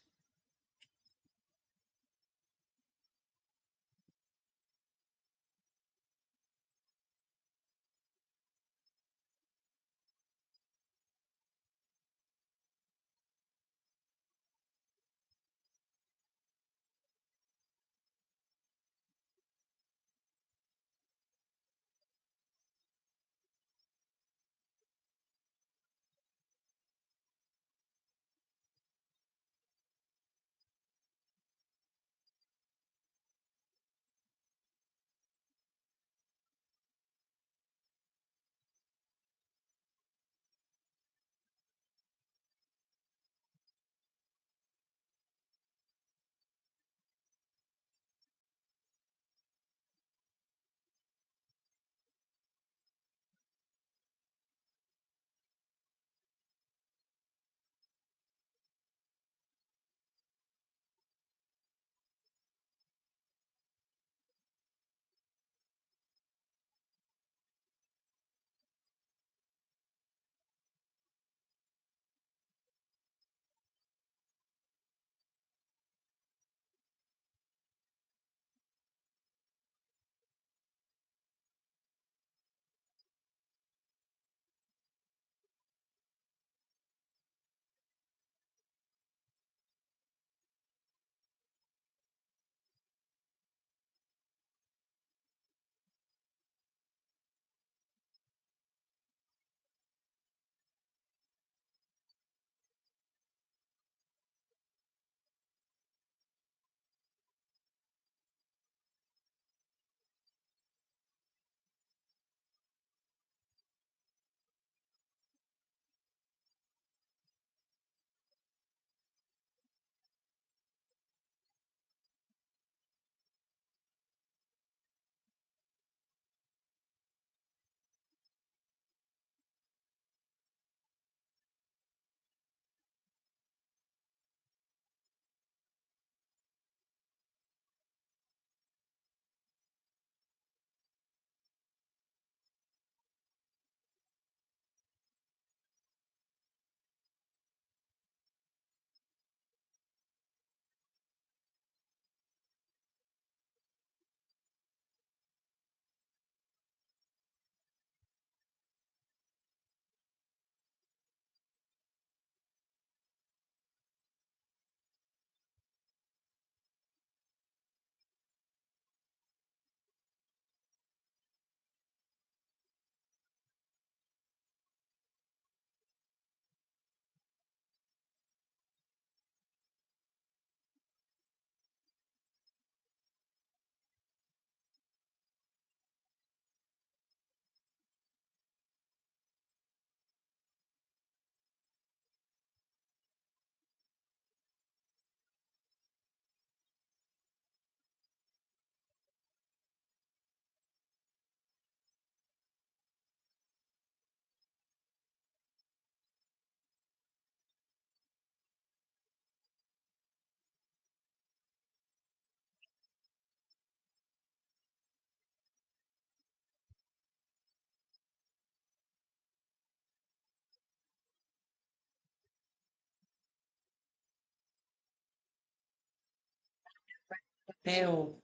papel,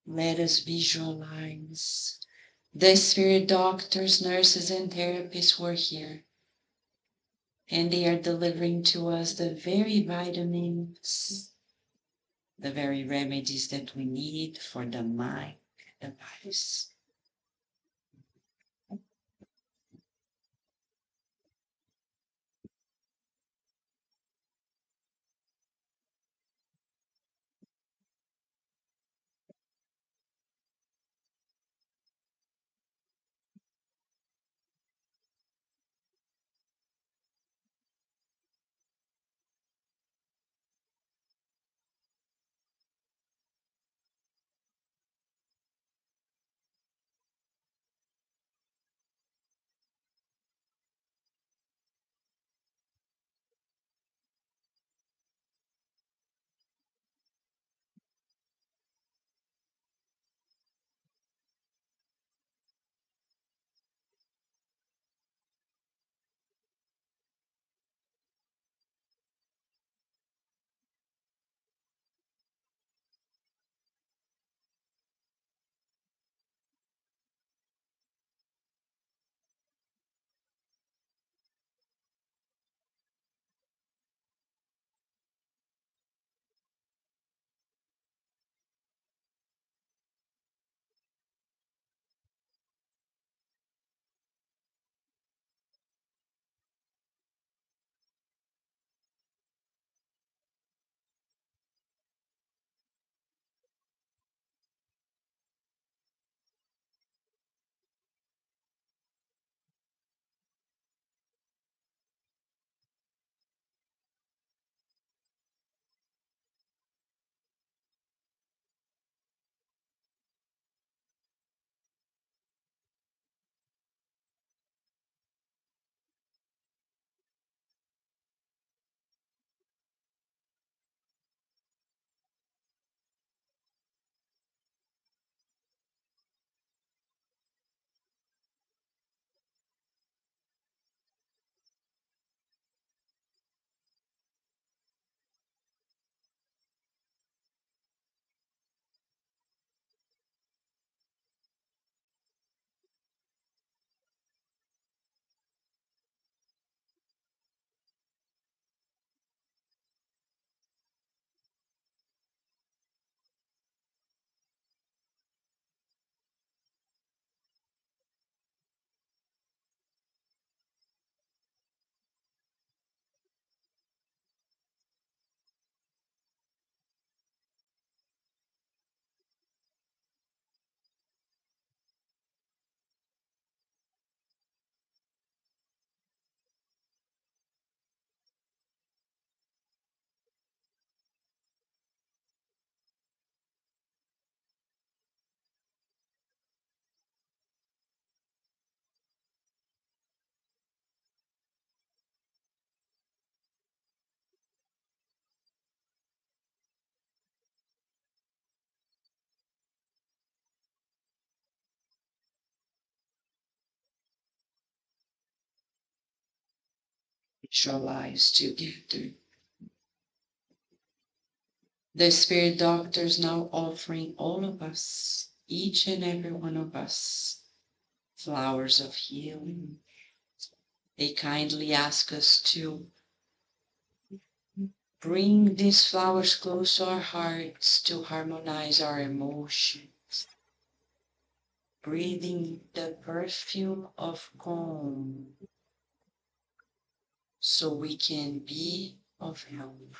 let us visualize the spirit doctors, nurses, and therapists were here. And they are delivering to us the very vitamins, the very remedies that we need for the mind, the bodies. Visualize together. The spirit doctors now offering all of us, each and every one of us, flowers of healing. They kindly ask us to bring these flowers close to our hearts to harmonize our emotions, breathing the perfume of calm so we can be of help.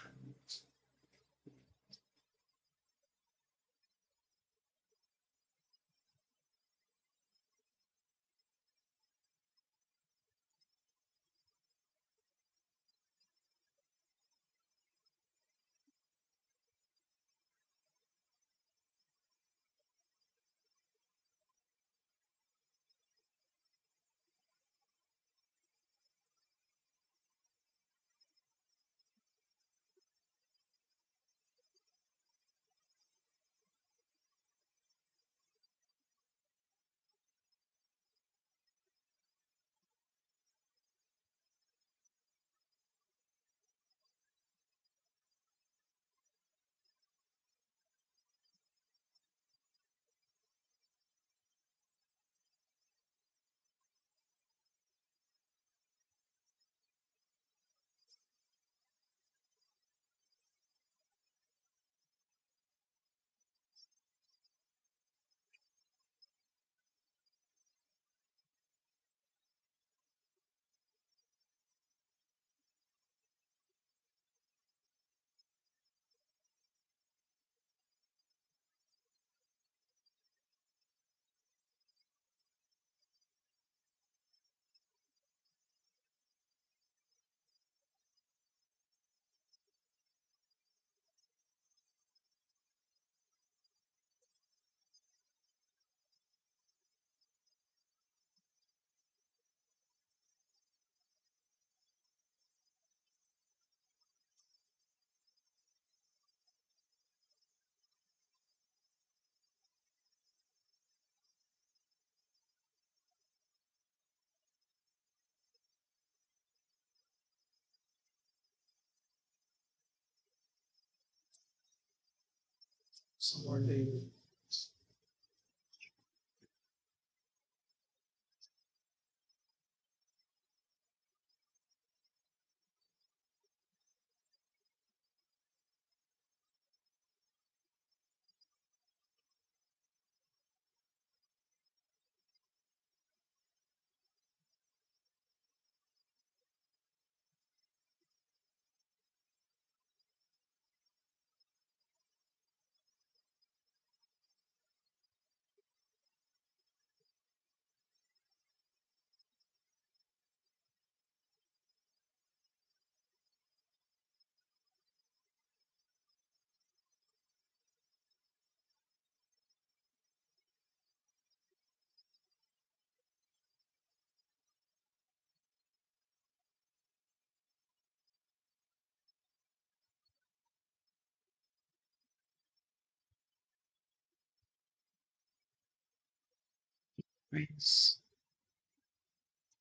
Friends,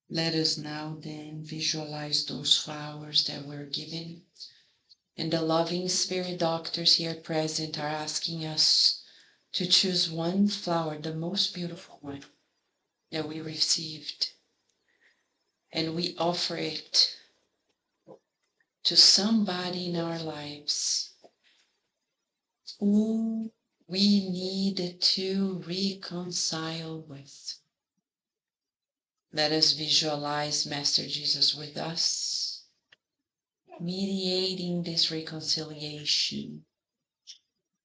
let us now then visualize those flowers that were given. And the loving spirit doctors here present are asking us to choose one flower, the most beautiful one that we received, and we offer it to somebody in our lives who we need to reconcile with. Let us visualize Master Jesus with us, mediating this reconciliation,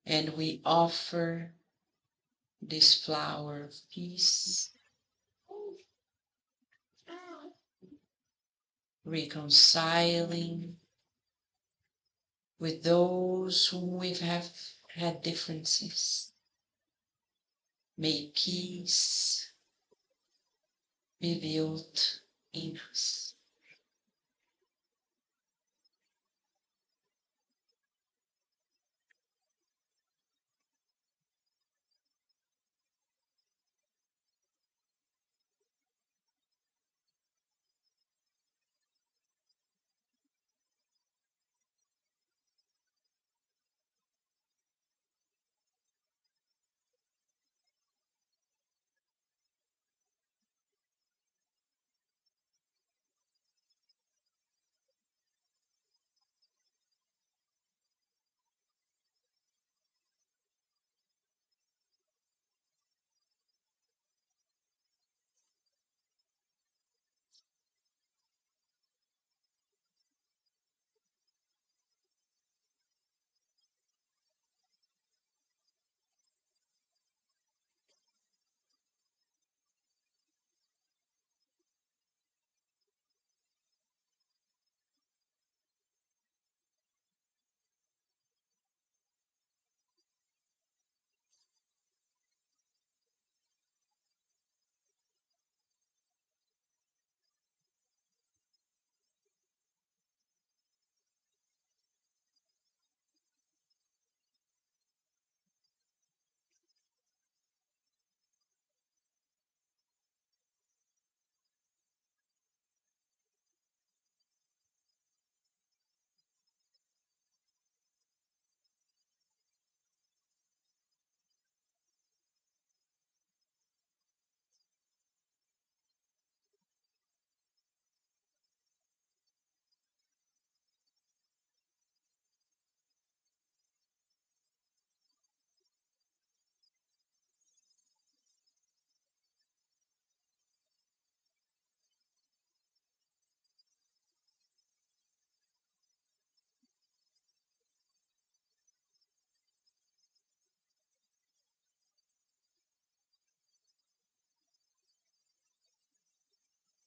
and we offer this flower of peace, reconciling with those whom we have had differences. May peace be built in us.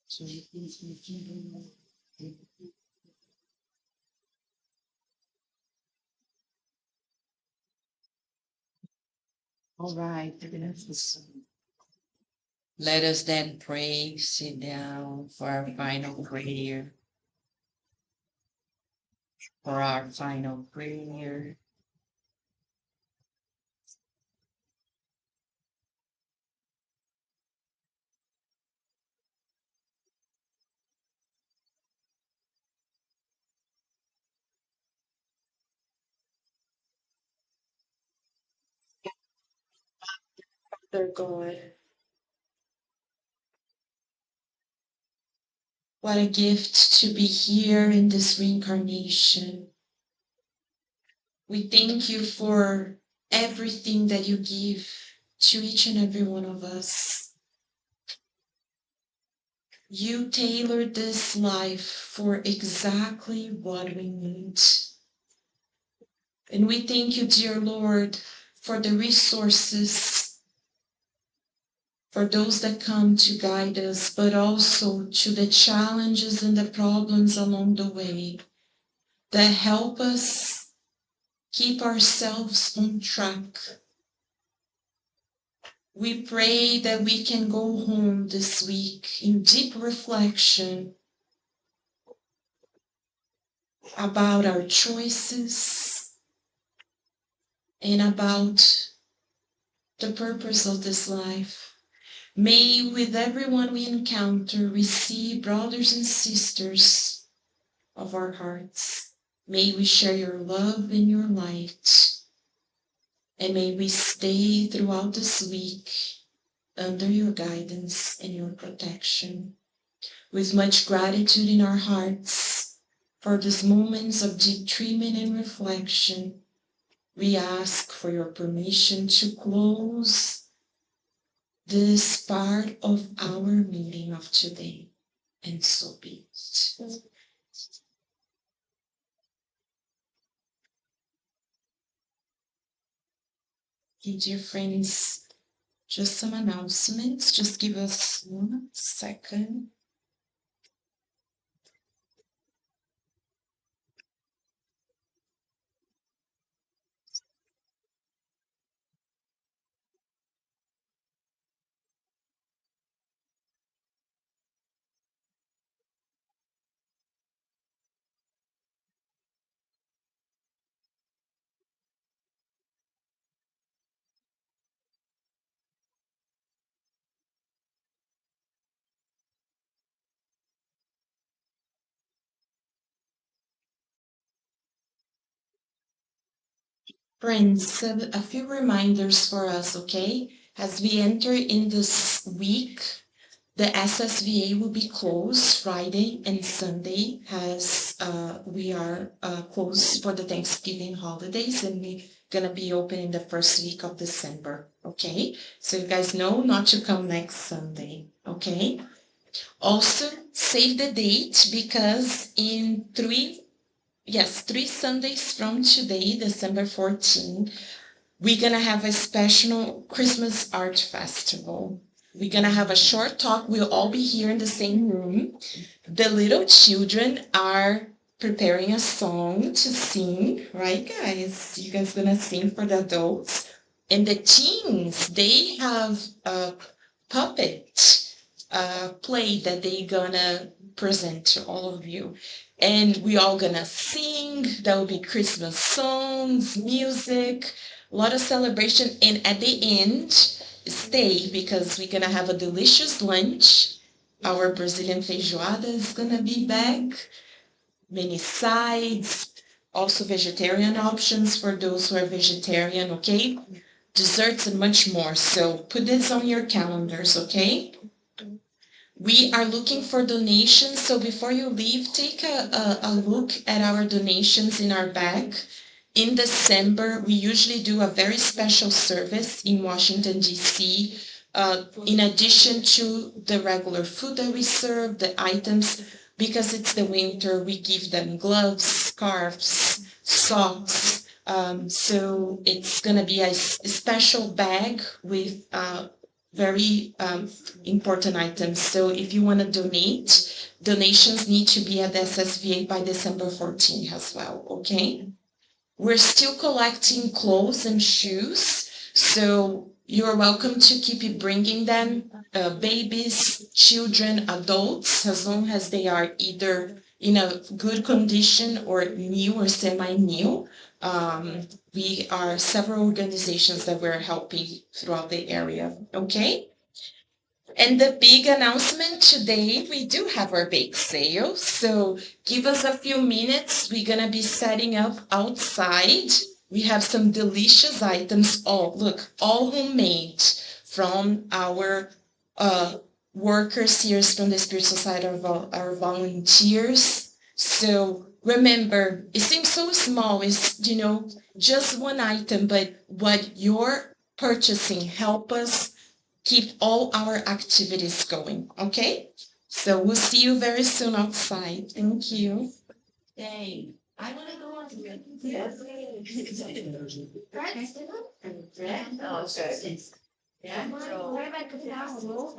So you can all right. Let us then pray, sit down for our final prayer. For our final prayer. Father God. What a gift to be here in this reincarnation. We thank you for everything that you give to each and every one of us. You tailored this life for exactly what we need. And we thank you, dear Lord, for the resources, for those that come to guide us, but also to the challenges and the problems along the way that help us keep ourselves on track. We pray that we can go home this week in deep reflection about our choices and about the purpose of this life. May with everyone we encounter we see brothers and sisters of our hearts. May we share your love and your light. And may we stay throughout this week under your guidance and your protection, with much gratitude in our hearts for these moments of deep treatment and reflection. We ask for your permission to close this part of our meeting of today, and so be it. Okay, dear friends, just some announcements. Just give us 1 second. Friends, a few reminders for us, okay? As we enter in this week, the SSVA will be closed Friday and Sunday as we are closed for the Thanksgiving holidays, and we're going to be open in the first week of December, okay? So you guys know not to come next Sunday, okay? Also, save the date because in 3 Sundays from today, December 14, we're going to have a special Christmas art festival. We're going to have a short talk. We'll all be here in the same room. The little children are preparing a song to sing, right, guys? You guys going to sing for the adults. And the teens, they have a puppet play that they're going to present to all of you. And we all going to sing. There will be Christmas songs, music, a lot of celebration, and at the end, stay because we're gonna have a delicious lunch. Our Brazilian feijoada is gonna be back, many sides, also vegetarian options for those who are vegetarian, okay? Desserts and much more. So put this on your calendars, okay? We are looking for donations, so before you leave, take a look at our donations in our bag. In December, we usually do a very special service in Washington, D.C. In addition to the regular food that we serve, the items, because it's the winter, we give them gloves, scarves, socks. So it's going to be a special bag with very important items. So if you want to donate, donations need to be at the SSVA by December 14th as well, okay? We're still collecting clothes and shoes, so you're welcome to keep bringing them, babies, children, adults, as long as they are either in a good condition or new or semi-new. We are several organizations that we're helping throughout the area, okay? And the big announcement today, we do have our bake sale. So give us a few minutes. We're going to be setting up outside. We have some delicious items. Oh, look, all homemade from our workers here from the spiritual side of our volunteers. So remember, it seems so small, it's just one item, but what you're purchasing help us keep all our activities going. Okay, so we'll see you very soon outside. Thank you. Dang, I want to go on to the yeah, so what about the last roll?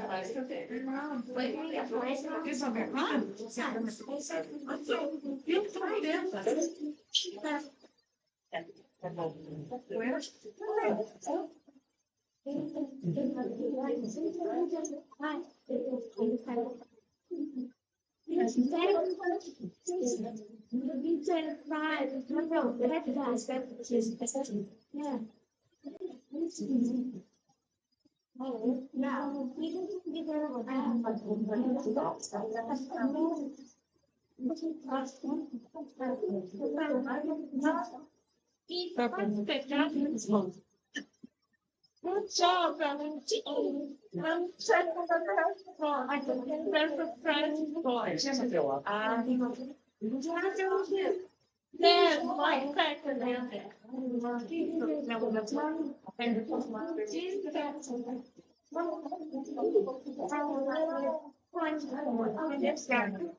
Good job, Serenity. I'm checking the first one. I can get the first one. Yeah, my second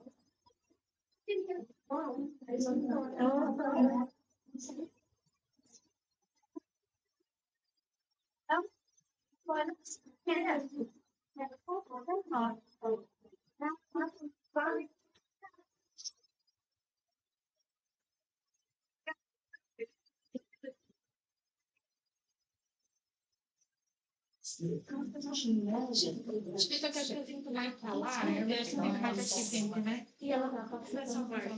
there. Explica que a gente vai falar, né? Deve ter mais aqui dentro, né? E ela vai fazer essa parte.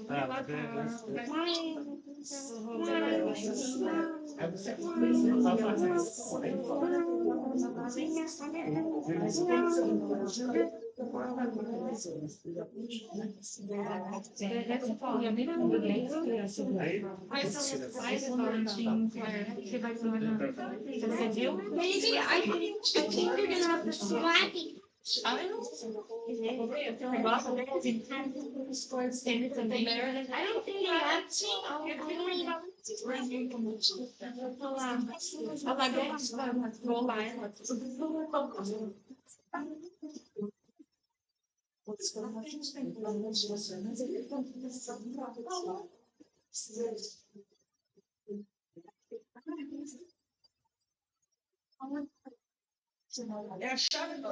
É a chave do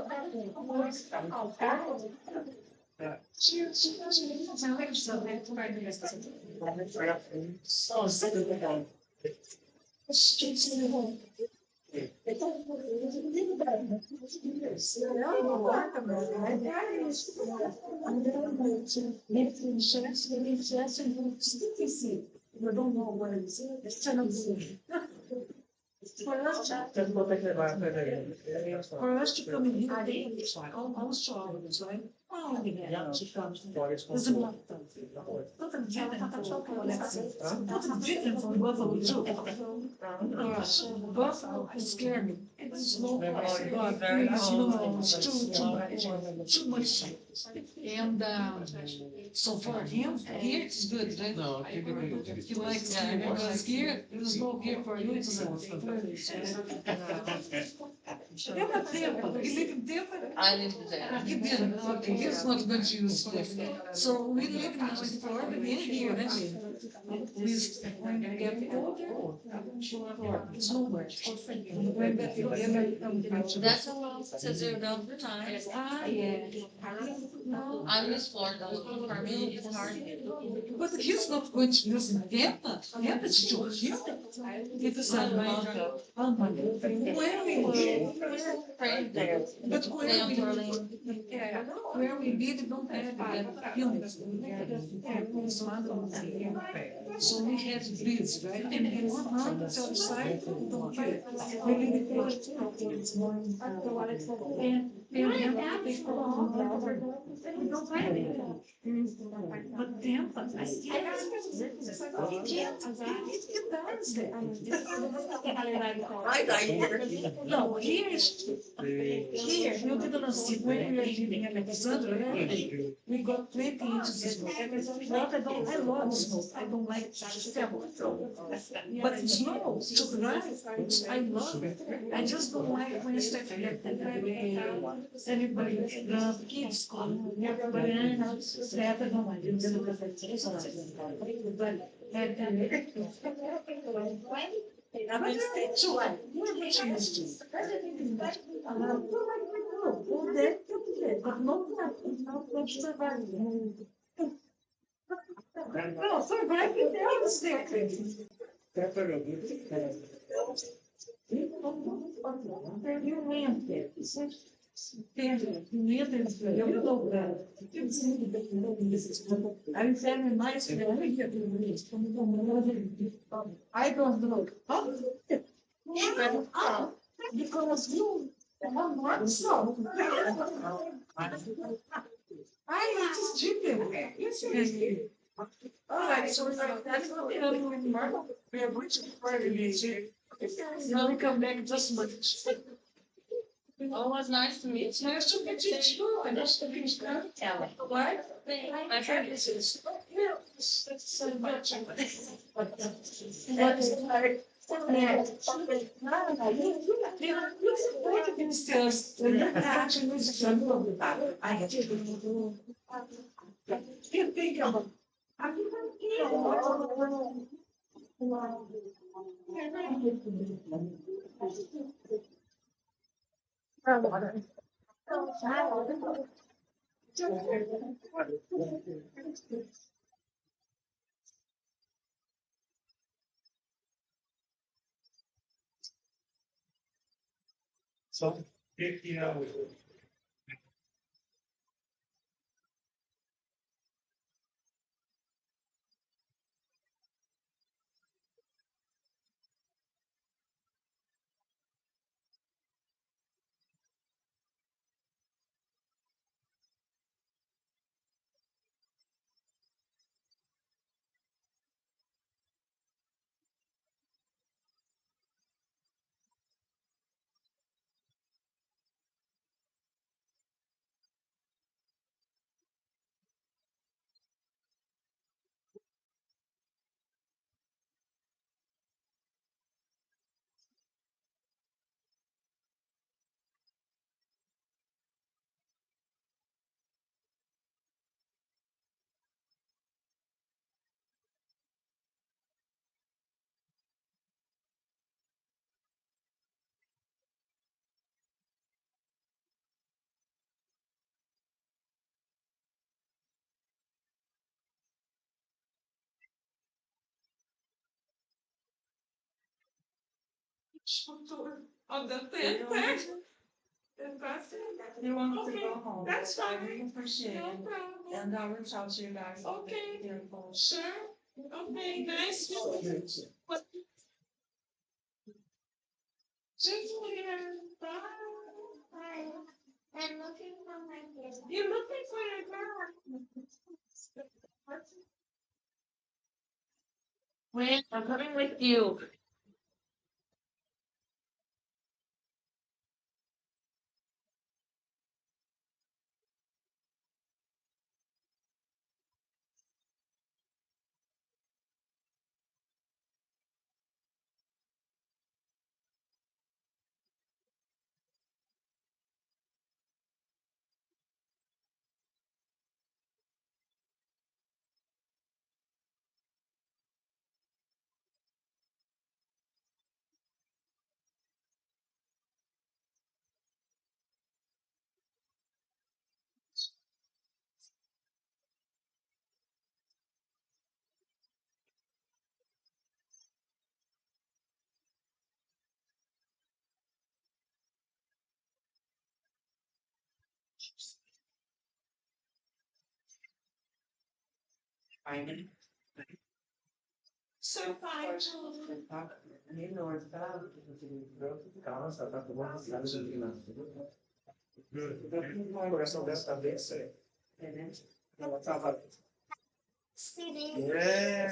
First community almost always, right? Oh, yeah. Doesn't matter. Todo dia from Buffalo too. Buffalo is scary. It's slow. It's too much. And so for him, here it's good, right? No, he likes gear because gear, there's no gear for you. It's eu não tempo, he lived there. I lived there. He didn't. Okay, he's not going to use this. So we live now in Florida, in here, né? Please, when you get older, it's no much. That's how to do it all the time. Ah, yeah. I miss Florida. For me, it's hard. But he's not going to use Tampa. Tampa is too cute. It is a lot. Oh my God. Where we live, but where we live, don't have units. So we have grids, right? And one month outside, don't care. We live in and They put on over. They don't find it. But then, I see no, here, you didn't see when we were living in Alexandria, we got 20 inches of snow. What I love snow. I don't like snow. But snow, to drive, I love it. I just don't like when you start to get everybody, the kids come, everybody, that I don't like. But not surviving. No, surviving else there. You went there. Eu não I'm very nice. I don't know. Because you are so. I just chicken. All right, so that's what we are going to party. Now we come back just much. Oh, it was nice to meet you. Nice to meet you too. I just took you to tell. What? My friend is that's so much. What is hard? I have to think about So, 50 hours. on the thing. You want to go home? That's fine. I really appreciate it. No problem. And I'll reach out to you guys. Okay. Sure. Okay. Nice. What? Julia. Bye. Bye. I'm looking for my gift. You're looking for your girl. Wait, I'm coming with you. Finally. So fine. Uma coração dessa vez, ela estava. É,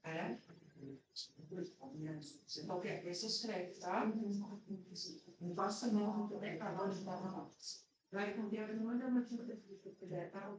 é? Se qualquer coisa, escreve, tá? Não faça não, também para longe da nós. Vai com Deus, não anda muito se puder, tá?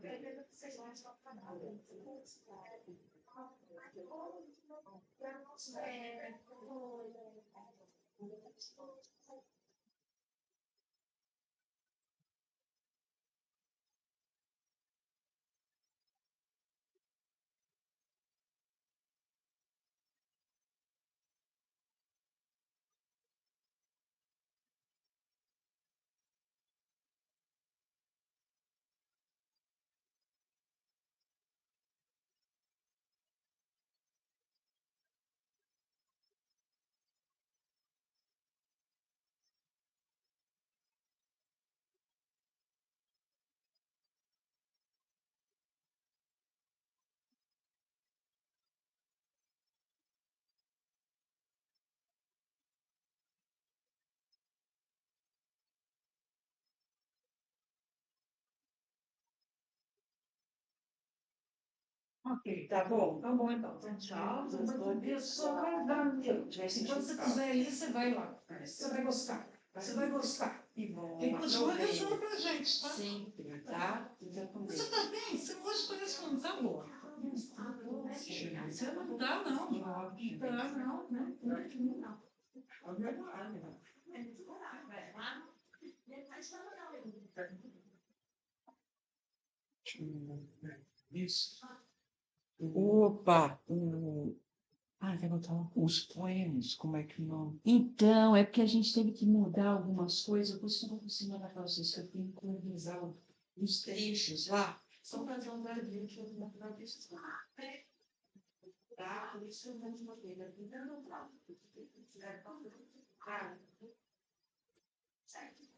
Ok, tá bom então. Então, tchau. Só vai dar um tempo. Se você quiser ir, você vai lá. Você vai gostar. Você vai gostar. E bom, e continua rezando pra gente, tá? Sempre, tá? Fica com Deus. Você tá bem? Você hoje parece que não tá boa. Você não tá, não. Não tá, não, né? Não. Isso. Opa! Vai botar os poemas, como é que não? Então, é porque a gente teve que mudar algumas coisas, por isso eu não consigo mandar para vocês, que eu tenho que revisar os trechos lá. Só para dar uma olhadinha que eu vou para isso. Tá? Por isso eu vou te mandar. Então, tá. Certo.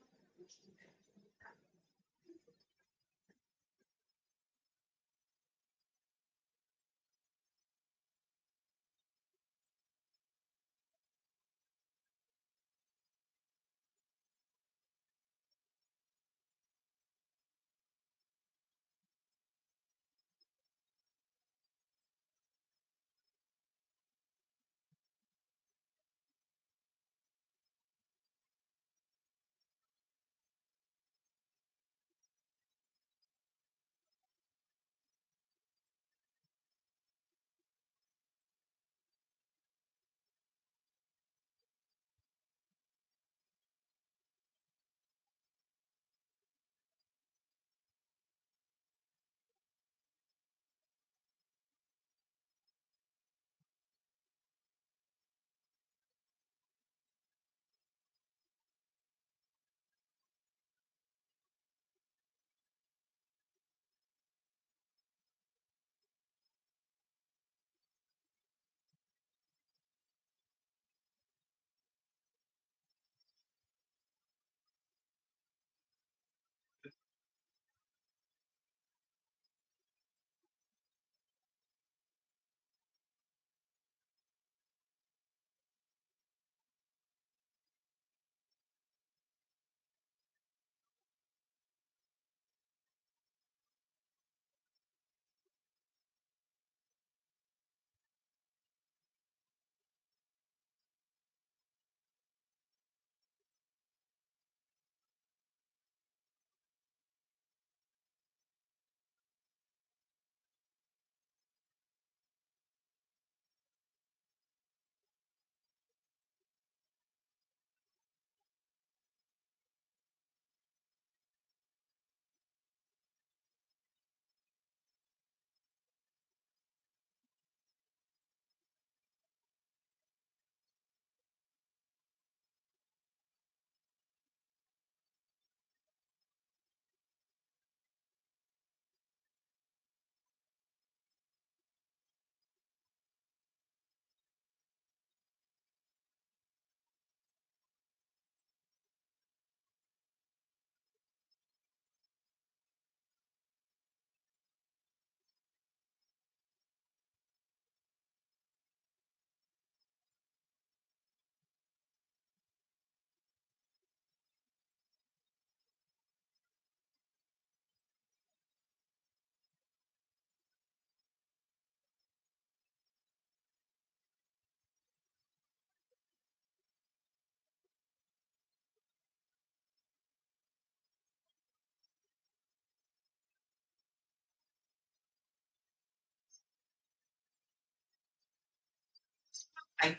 I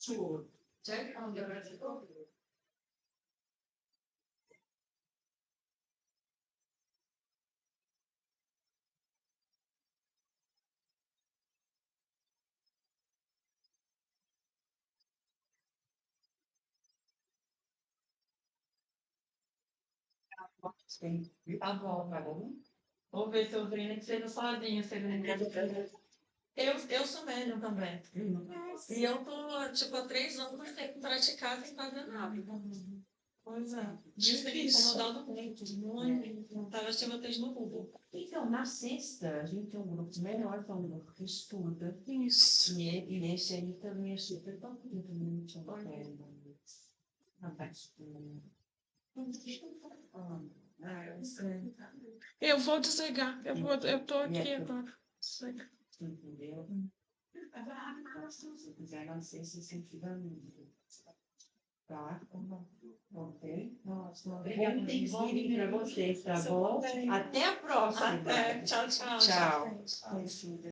Two. Check on the vertical. Sim. Tá bom, tá bom. Vou ver se eu venho que seja sozinho, se ele não quer. Eu sou médium também. E eu tô, tipo, há 3 anos sem praticar, sem fazer nada. Pois é. Isso tem me incomodado muito, muito. Não tava achando até no Google. Então, na sexta, a gente tem um grupo menor, que é um grupo que estuda. Isso. E nesse aí também é super top, também tinha uma perna. Eu sei. Eu vou desligar. Eu tô aqui agora. Desliga. Entendeu? Se quiser, não sei se incentivamente. Tá? Ok? Nossa, obrigada. Bom Thanksgiving para vocês, tá bom? Até a próxima. Até. Tchau, tchau. tchau. Tchau.